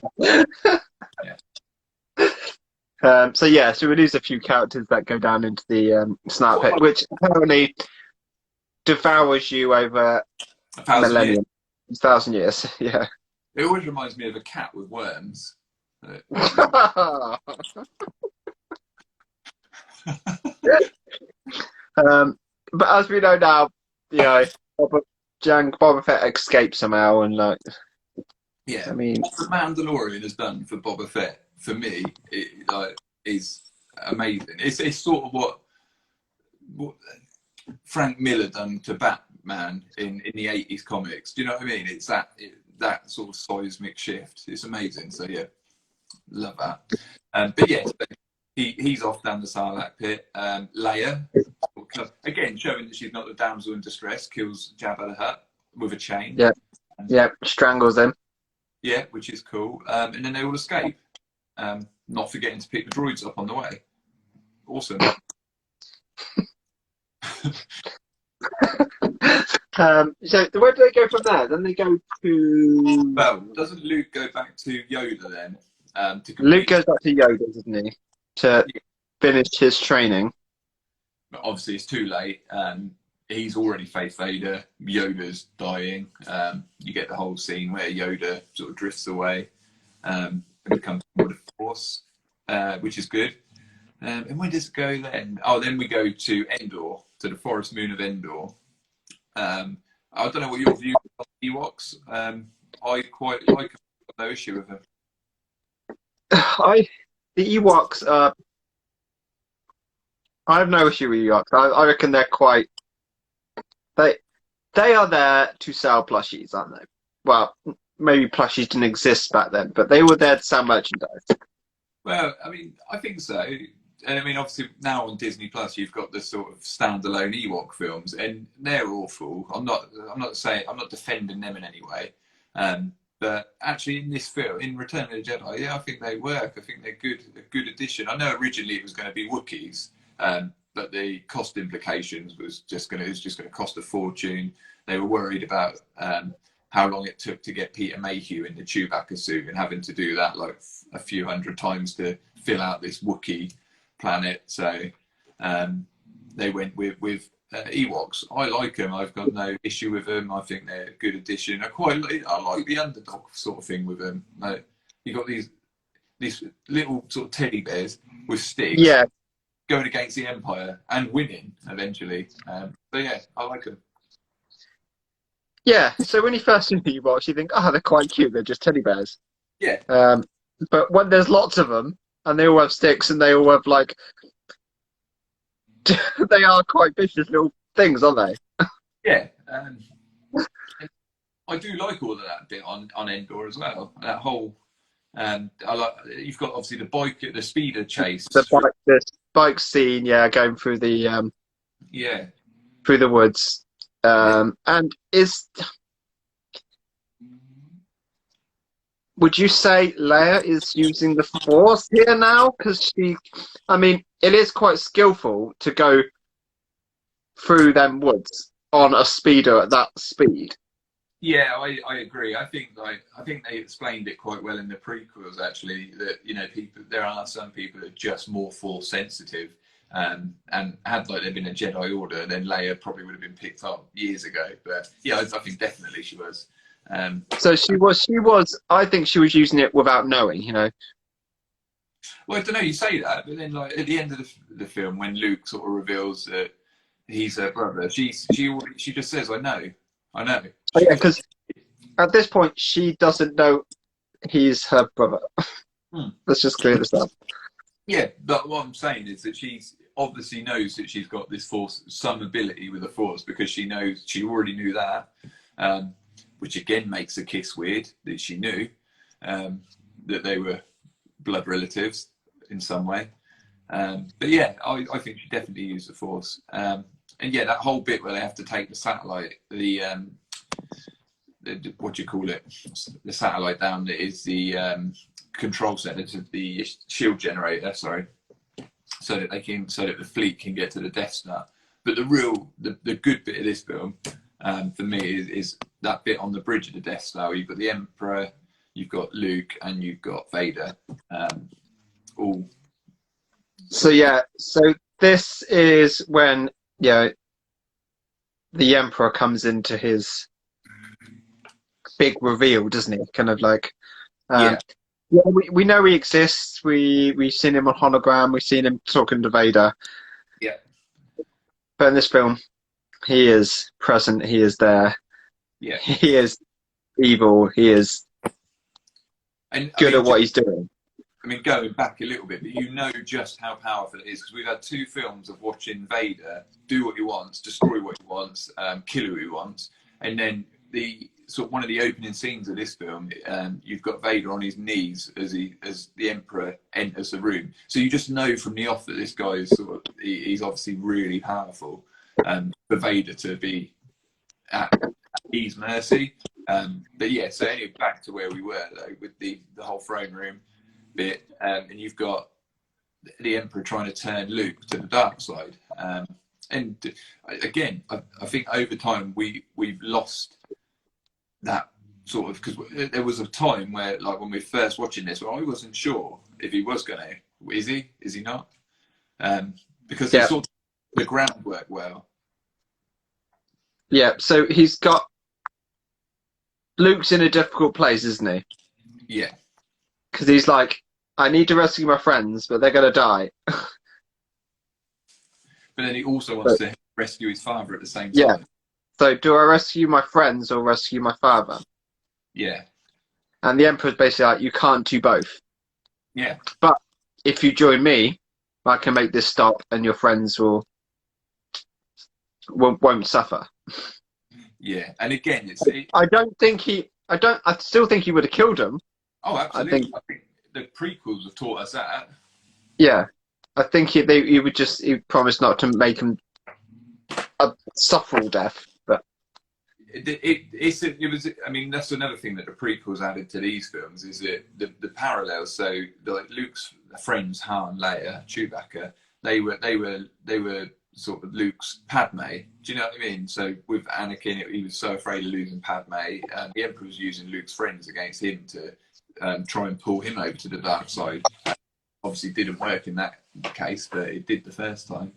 So yeah, so we lose a few characters that go down into the Snarlap pit, which apparently devours you over 1,000 years. Yeah. It always reminds me of a cat with worms. But as we know now, you know, Boba Fett escapes somehow, and like, yeah, I mean, what the Mandalorian has done for Boba Fett, for me, is amazing. It's sort of what Frank Miller done to Batman in the 80s comics. Do you know what I mean? It's that sort of seismic shift. It's amazing. So yeah, love that. But yeah, he's off down the Sarlacc pit. Leia, again, showing that she's not the damsel in distress, kills Jabba the Hutt with a chain. Yeah, yeah, strangles him. Yeah, which is cool. And then they all escape. Not forgetting to pick the droids up on the way. Awesome. So where do they go from there? Then they go to. Well, doesn't Luke go back to Yoda then? Luke goes back to Yoda, doesn't he? To finish his training. But obviously, it's too late. He's already faced Vader. Yoda's dying. You get the whole scene where Yoda sort of drifts away and becomes more the Force, which is good. And where does it go then? Oh, then we go to Endor, to the forest moon of Endor. I don't know what your view of Ewoks. I quite like them. I've got no issue with them. The Ewoks, I have no issue with Ewoks. I reckon they're quite. They are there to sell plushies, aren't they? Well, maybe plushies didn't exist back then, but they were there to sell merchandise. Well, I mean, I think so. And I mean, obviously, now on Disney Plus, you've got the sort of standalone Ewok films, and they're awful. I'm not defending them in any way. But actually, in this film, in Return of the Jedi, yeah, I think they work. I think they're a good addition. I know originally it was going to be Wookiees, but the cost implications was just going to cost a fortune. They were worried about how long it took to get Peter Mayhew in the Chewbacca suit and having to do that like a few hundred times to fill out this Wookiee planet. So they went with Ewoks. I like them. I've got no issue with them. I think they're a good addition. I like the underdog sort of thing with them. Like, you got these little sort of teddy bears with sticks, Yeah, going against the Empire and winning eventually. So yeah, I like them. yeah. So when you first see the Ewoks, you think, oh, they're quite cute. They're just teddy bears. Yeah. But when there's lots of them, and they all have sticks, and they all have like, they are quite vicious little things, aren't they? Yeah. I do like all of that bit on Endor as well. That whole I like you've got obviously the speeder chase through, The bike scene, yeah, going yeah. through the woods. And And would you say Leia is using the Force here now? Because I mean, it is quite skillful to go through them woods on a speeder at that speed. yeah, I agree. I think they explained it quite well in the prequels actually that people there are some people that are just more force sensitive. And had like there been a Jedi Order, then Leia probably would have been picked up years ago. But yeah, I think definitely she was. Um, So she was. I think she was using it without knowing. well, I don't know. You say that, but then like at the end of the film, when Luke sort of reveals that he's her brother, she just says, I know." Oh, She yeah, doesn't. because at this point she doesn't know he's her brother. Hmm. Let's just clear this up. Yeah, but what I'm saying is that she's obviously knows that she's got this force, some ability with the force, because she already knew that, um, which again makes the kiss weird that she knew um, that they were blood relatives in some way. But yeah, I think she definitely used the force. And yeah, that whole bit where they have to take the satellite, what do you call it? The satellite down that is the control center to the shield generator. Sorry, so that the fleet can get to the Death Star. But the good bit of this film, for me, is that bit on the bridge of the Death Star. You've got the Emperor, you've got Luke, and you've got Vader. All. So yeah, so this is when the Emperor comes into his big reveal, doesn't he? Kind of like, um, Yeah, yeah, we know he exists. We've seen him on hologram. We've seen him talking to Vader. yeah, But in this film, he is present. He is there. yeah. He is evil. He is And good at what he's doing. going back a little bit, but you know just how powerful it is because we've had two films of watching Vader do what he wants, destroy what he wants, kill who he wants, and then the one of the opening scenes of this film, you've got Vader on his knees as the Emperor enters the room. So you just know from the off that this guy is he's obviously really powerful. For Vader to be at his mercy. But yeah, so anyway, back to where we were though with the whole throne room bit, and you've got the Emperor trying to turn Luke to the dark side. And again, I think over time we've lost that sort of because there was a time where, like when we were first watching this, where I wasn't sure if he was going to. Is he not? Because he Yeah, sort of the groundwork well. yeah. So he's got Luke's in a difficult place, isn't he? Yeah, Because he's like, I need to rescue my friends, but they're gonna die. but then he also wants But to rescue his father at the same yeah. time. So do I rescue my friends or rescue my father? Yeah, And the Emperor's basically like, you can't do both. yeah, But if you join me, I can make this stop, and your friends won't suffer. yeah. And again, I don't think he. I don't. I still think he would have killed him. oh, I absolutely. think. I think the prequels have taught us that. Yeah. I think he would just. He promised not to make him a sufferable death. But It was. I mean, that's another thing that the prequels added to these films is that the parallels. So, like Luke's friends, Han, Leia, Chewbacca, they were sort of Luke's Padme. Do you know what I mean? So with Anakin, he was so afraid of losing Padme, and the Emperor was using Luke's friends against him to try and pull him over to the dark side. Obviously, didn't work in that case, but it did the first time.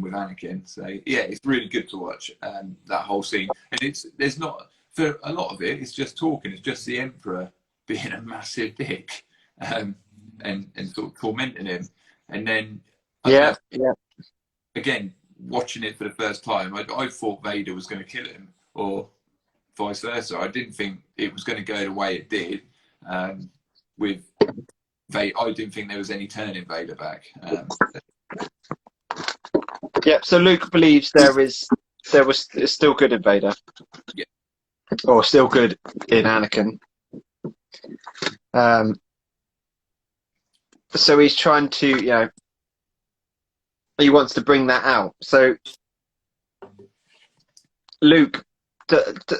With Anakin. So yeah, it's really good to watch that whole scene. And there's not for a lot of it. It's just talking. It's just the Emperor being a massive dick and sort of tormenting him. And then I don't yeah, know. yeah, Again, watching it for the first time, I thought Vader was going to kill him, or vice versa. I didn't think it was going to go the way it did. With Vader, I didn't think there was any turning Vader back. yeah. So Luke believes there was still good in Vader. Yeah. or still good in Anakin. So he's trying to, he wants to bring that out. So Luke, d- d-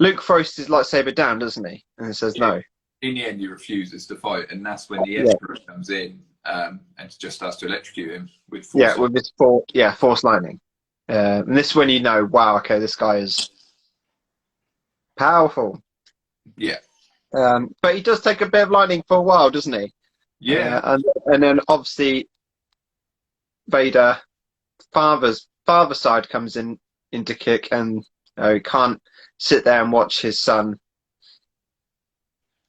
Luke throws his lightsaber down, doesn't he? And he says Yeah. no. In the end, he refuses to fight, and that's when the Yeah, Emperor comes in and just starts to electrocute him with yeah, force. with his force lightning. And this is when you know, wow, okay, this guy is powerful. Yeah, But he does take a bit of lightning for a while, doesn't he? yeah. And then obviously Vader, father side comes into kick, and he can't sit there and watch his son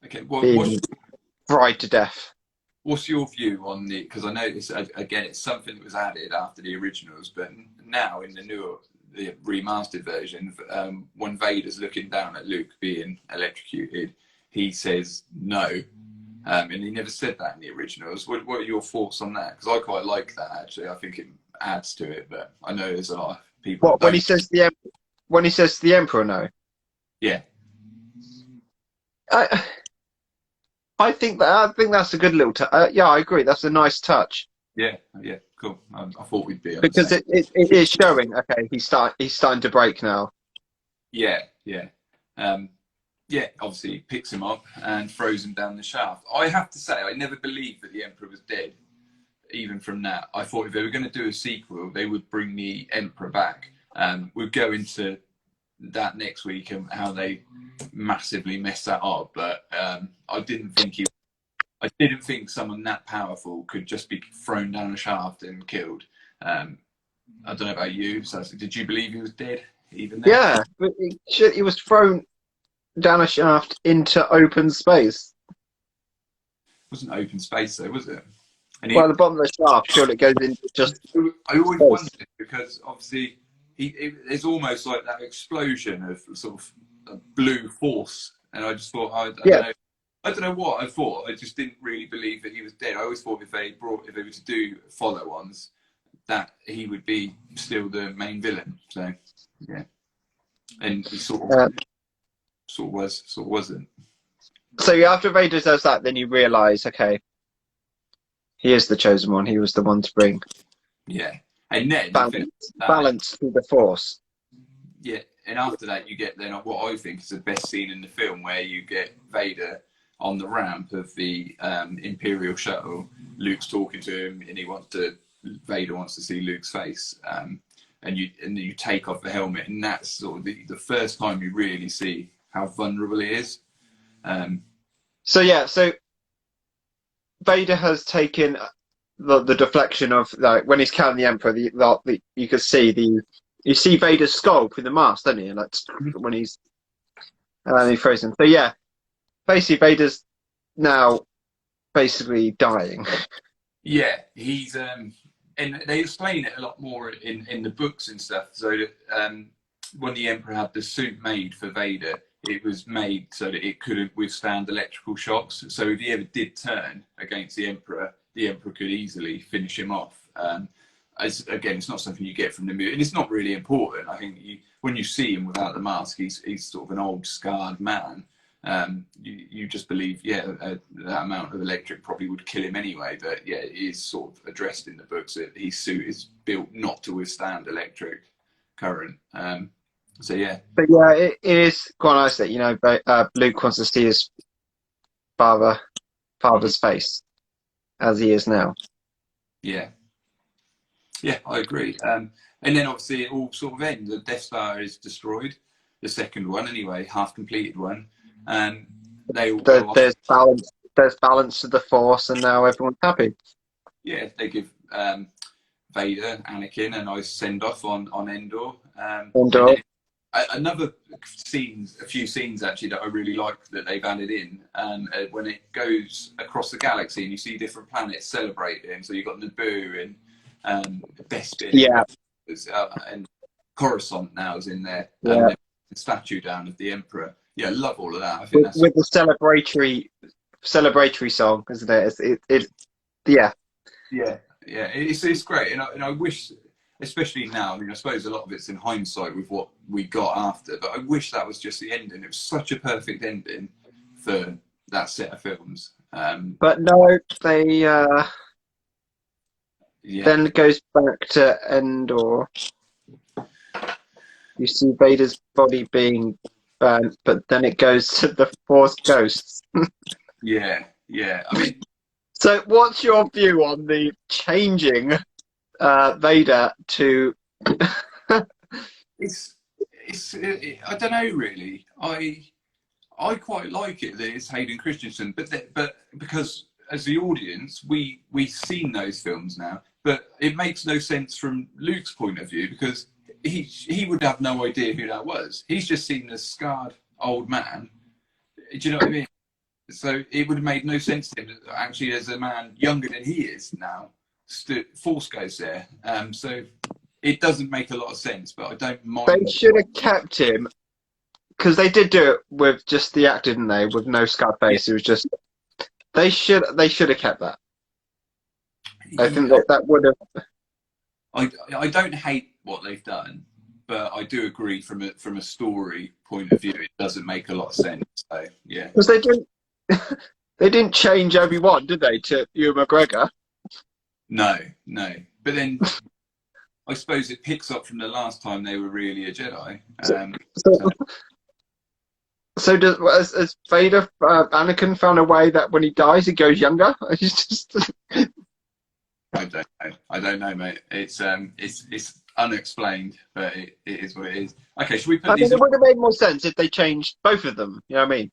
Okay, well, being fried to death. what's your view on the? Because I know it's again, it's something that was added after the originals, but now in the newer, the remastered version, when Vader's looking down at Luke being electrocuted, he says no. And he never said that in the originals. What are your thoughts on that? Because I quite like that, actually. I think it adds to it, but I know there's a lot of people that What when don't. he says the Emperor no? Yeah, I I think that's a good little yeah, I agree. That's a nice touch yeah, yeah, cool. I thought we'd be on the because same. it is showing. Okay, he's starting to break now. Yeah, yeah. Yeah, obviously he picks him up and throws him down the shaft. I have to say, I never believed that the Emperor was dead, even from that. I thought if they were going to do a sequel, they would bring the Emperor back. We'll go into that next week and how they massively messed that up. But I didn't think someone that powerful could just be thrown down a shaft and killed. I don't know about you. So did you believe he was dead even then? Yeah, but he was thrown down a shaft into open space. It wasn't open space though, was it? And Well, the bottom of the shaft, surely it goes into just I always space. wondered because obviously it's almost like that explosion of sort of a blue force, and I just thought I don't Yeah, know. I don't know what I thought. I just didn't really believe that he was dead. I always thought if they were to do follow-ons, that he would be still the main villain. So yeah, and he uh, sort of wasn't. so after Vader does that, then you realise, okay, he is the chosen one. He was the one to bring Yeah, and then I think balance, that balance to the Force. yeah, and after that you get then what I think is the best scene in the film, where you get Vader on the ramp of the Imperial shuttle. Luke's talking to him, and Vader wants to see Luke's face, and you take off the helmet, and that's sort of the first time you really see how vulnerable he is. So Vader has taken the deflection of like when he's counting the Emperor. You could see you see Vader's skull through the mask, don't you? Like when he's he throws him. So yeah, basically Vader's now basically dying. Yeah, he's and they explain it a lot more in the books and stuff. So that when the Emperor had the suit made for Vader, it was made so that it couldn't withstand electrical shocks. So if he ever did turn against the Emperor could easily finish him off. Again, it's not something you get from the movie, and it's not really important. I think when you see him without the mask, he's sort of an old, scarred man. You just believe, that amount of electric probably would kill him anyway. But yeah, it is sort of addressed in the books that his suit is built not to withstand electric current. So yeah, But yeah, it is quite nice that Luke wants to see his father's face as he is now. yeah, yeah, I agree. And then obviously it all sort of ends. The Death Star is destroyed, the second one anyway, half completed one, and they all go off. There's balance. There's balance to the Force, and now everyone's happy. Yeah, they give Vader, Anakin, a nice send off on Endor. And then a few scenes actually that I really like that they've added in. When it goes across the galaxy and you see different planets celebrating, so you've got Naboo and Bespin, Yeah, and Coruscant now is in there, yeah. the statue down of the Emperor. Yeah, I love all of that. I think that's With the celebratory song, isn't it? Yeah. yeah, it's great, and I wish especially now. I mean, I suppose a lot of it's in hindsight with what we got after, but I wish that was just the ending. It was such a perfect ending for that set of films. But no, they Yeah, then it goes back to Endor. You see Vader's body being burnt, but then it goes to the Force ghosts. yeah. I mean, So, what's your view on the changing Vader to? it's I don't know really. I quite like it that it's Hayden Christensen, but because as the audience we've seen those films now, but it makes no sense from Luke's point of view because he would have no idea who that was. He's just seen this scarred old man. Do you know what I mean? So it would have made no sense to him that actually there's a man younger than he is now. Force goes there. So it doesn't make a lot of sense, but I don't They mind. should have kept him because they did do it with just the actor, didn't they? With no scar Yeah, face. It was just they should have kept that. I think that would have. I don't hate what they've done, but I do agree from a story point of view, it doesn't make a lot of sense. So yeah, Because they didn't change Obi-Wan, did they, to Ewan McGregor? no. But then I suppose it picks up from the last time they were really a Jedi. So, So so, so has Vader, Anakin found a way that when he dies, he goes younger? He's just. I don't know. I don't know, mate. It's unexplained, but it is what it is. Okay, should we put I mean, these? it would have made more sense if they changed both of them. You know what I mean?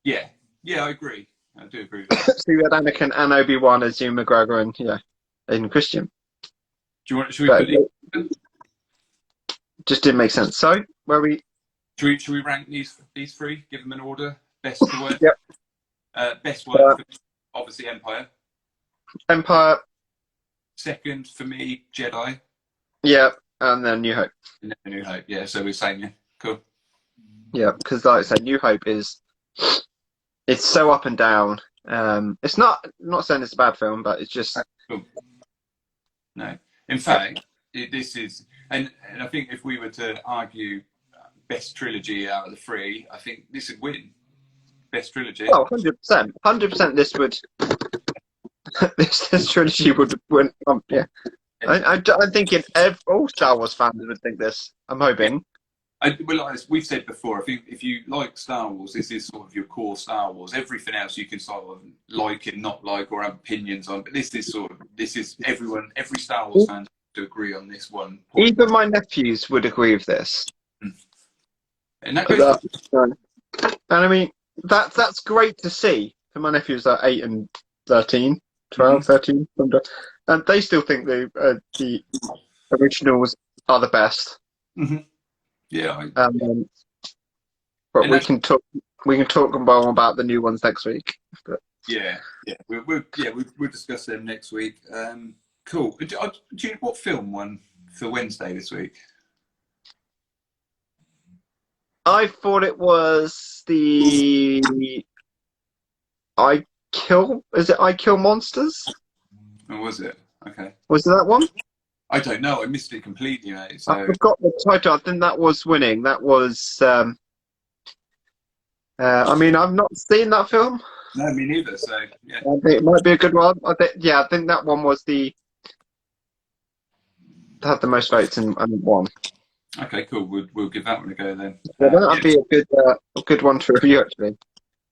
Yeah, I agree. I do agree with that. So you had Anakin and Obi-Wan as Ewan McGregor and Aiden Christian, Do you want? Should we but put these? it just didn't make sense. So where we? Should we rank these three? Give them an order. Best to worst. Yep. Best work for me, obviously Empire. Empire. Second for me, Jedi. Yeah, and then New Hope. And then New Hope. Yeah, so we're saying yeah. Cool. Yeah, because like I said, New Hope is it's so up and down. It's not saying it's a bad film, but it's just Cool. No. In fact, this is, and I think if we were to argue best trilogy out of the three, I think this would win. Best trilogy. oh, 100%, 100%. This would this trilogy would win. Yeah, I'm thinking all Star Wars fans would think this. I'm hoping. Well, as we've said before, I think if you like Star Wars, this is sort of your core Star Wars. Everything else you can sort of like and not like or have opinions on, but this is every Star Wars fan to agree on this one point. Even my nephews would agree with this. And that goes And I mean, that's great to see. For my nephews are 8 and 13, 12, 13, and they still think the originals are the best. mm-hmm. Yeah. But we can talk more about the new ones next week. But. Yeah. We'll discuss them next week. Cool. Do you know what film won for Wednesday this week? I thought it was the Is it I Kill Monsters? Or was it? Okay. Was it that one? I don't know. I missed it completely, mate. So I forgot the title. I think that was winning. That was. I mean, I've not seen that film. no, me neither. So yeah. I think it might be a good one. I think that one was had the most votes and won. Okay, cool. We'll give that one a go then. Yeah, that'd be a good one to review actually.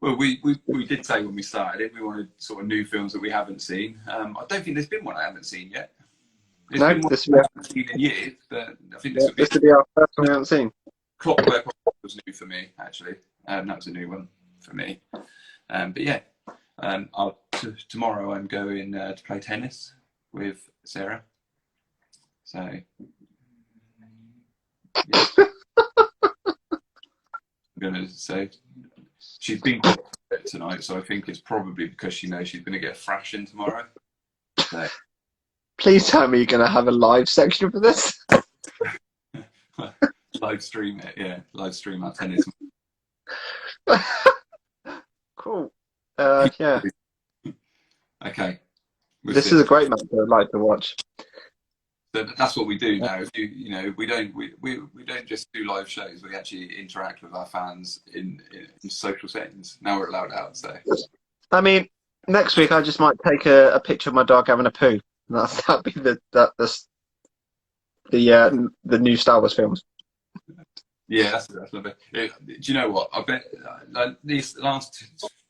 Well, we did say when we started it, we wanted sort of new films that we haven't seen. I don't think there's been one I haven't seen yet. There's been one I haven't seen in years, but I think this would be our first one we haven't seen. Clockwork was new for me, actually. That was a new one for me. But yeah, tomorrow I'm going to play tennis with Sarah. So yeah. I'm going to say she's been quiet tonight, so I think it's probably because she knows she's going to get a thrashing tomorrow. So. Please tell me you're going to have a live section for this. Live stream it, yeah. Live stream our tennis. Cool. Yeah. Okay. This is a great match I'd like to watch. So that's what we do now. If we don't just do live shows. We actually interact with our fans in social settings. Now we're allowed out. So I mean, next week I just might take a picture of my dog having a poo. That'll be the new Star Wars films. yeah, that's lovely. Do you know what? I bet like these last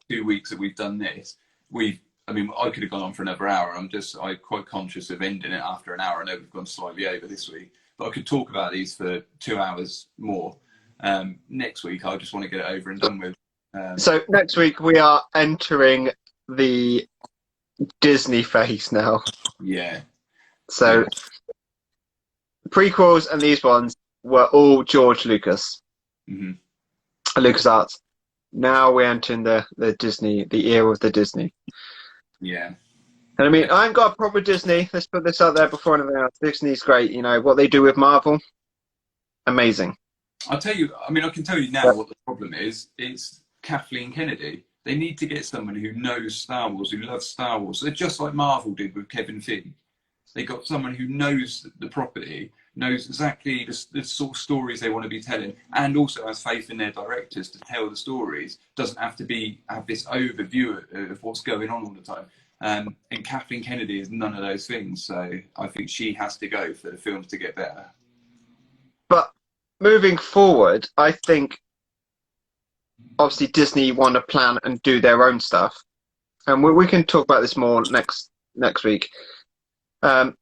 2 weeks that we've done this, I mean, I could have gone on for another hour. I'm quite conscious of ending it after an hour. I know we've gone slightly over this week, but I could talk about these for 2 hours more. Next week, I just want to get it over and done with. So next week we are entering the Disney phase now. Yeah. So prequels and these ones were all George Lucas, LucasArts. Now we're entering the Disney, the era of the Disney. Yeah. And I mean, I ain't got a problem with Disney. Let's put this out there before anything else. Disney's great. You know, what they do with Marvel, amazing. I'll tell you, I mean, I can tell you now what the problem is. It's Kathleen Kennedy. They need to get someone who knows Star Wars, who loves Star Wars. They're just like Marvel did with Kevin Feige. They got someone who knows the property, knows exactly the sort of stories they want to be telling, and also has faith in their directors to tell the stories. Doesn't have to have this overview of what's going on all the time. And Kathleen Kennedy is none of those things. So I think she has to go for the films to get better. But moving forward, I think obviously Disney want to plan and do their own stuff, and we can talk about this more next week. I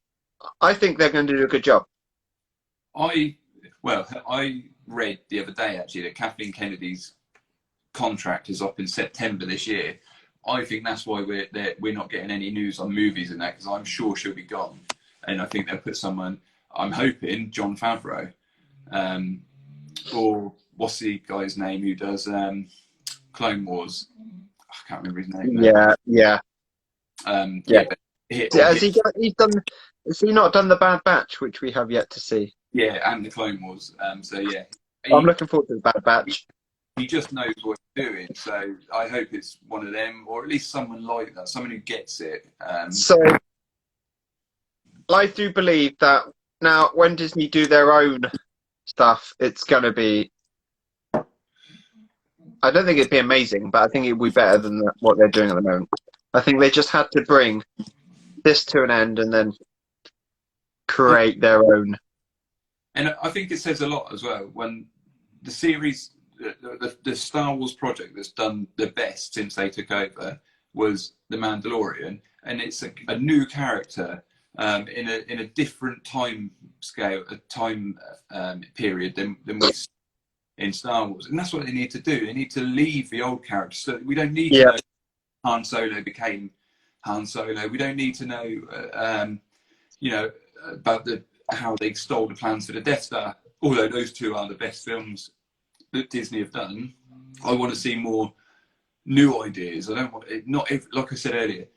think they're going to do a good job. I read the other day actually that Kathleen Kennedy's contract is up in September this year. I think that's why we're not getting any news on movies and that, because I'm sure she'll be gone, and I think they'll put someone. I'm hoping Jon Favreau, or what's the guy's name who does Clone Wars? I can't remember his name. Yeah. Has he not done the Bad Batch, which we have yet to see? Yeah, and the Clone Wars. So yeah, I'm looking forward to the Bad Batch. He just knows what he's doing, so I hope it's one of them, or at least someone like that, someone who gets it. So I do believe that now when Disney do their own stuff, it's going to be. I don't think it'd be amazing, but I think it would be better than what they're doing at the moment. I think they just had to bring this to an end and then create their own. And I think it says a lot as well when the series. The Star Wars project that's done the best since they took over was The Mandalorian, and it's a new character in a different time scale, a time period than we see in Star Wars, and that's what they need to do. They need to leave the old characters. So we don't need to know Han Solo became Han Solo. We don't need to know, about how they stole the plans for the Death Star. Although those two are the best films that Disney have done, I want to see more new ideas. I don't want like I said earlier.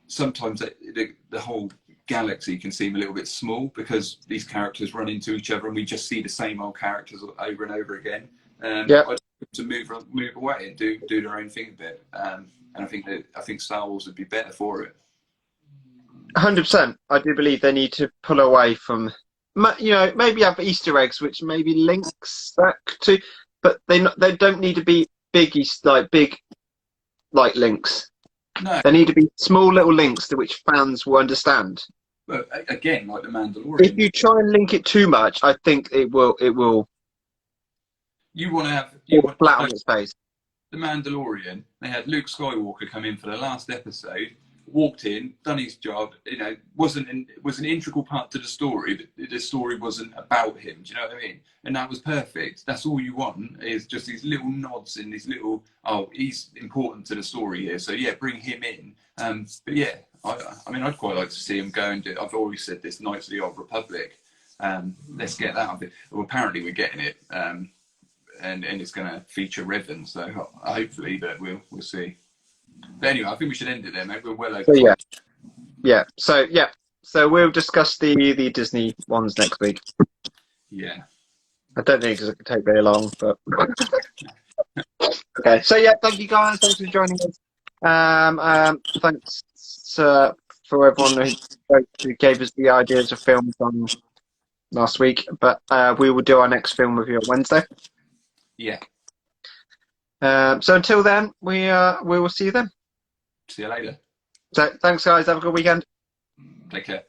Sometimes the whole galaxy can seem a little bit small because these characters run into each other, and we just see the same old characters over and over again. I want to move away and do their own thing a bit. And I think Star Wars would be better for it. 100%. I do believe they need to pull away from, maybe have Easter eggs, which maybe links back to. But they don't need to be big links. No. They need to be small little links to which fans will understand. But again, like The Mandalorian. If you try and link it too much, I think it will. You want to have flat on its face. The Mandalorian. They had Luke Skywalker come in for the last episode. Walked in, done his job. Was an integral part to the story, but the story wasn't about him. Do you know what I mean? And that was perfect. That's all you want is just these little nods and these little. Oh, he's important to the story here. So yeah, bring him in. But yeah, I mean, I'd quite like to see him go and do. I've always said this: Knights of the Old Republic. Let's get that out. Well, apparently we're getting it, and it's going to feature Revan. So hopefully, but we'll see. But anyway, I think we should end it there, mate. We're well over. So we'll discuss the Disney ones next week. Yeah. I don't think it's going to take very long, but okay. So yeah, thank you guys. Thanks for joining us. Thanks for everyone who gave us the ideas of films on last week. But we will do our next film review on Wednesday. Yeah. So until then, we will see you then. See you later. So thanks, guys. Have a good weekend. Take care.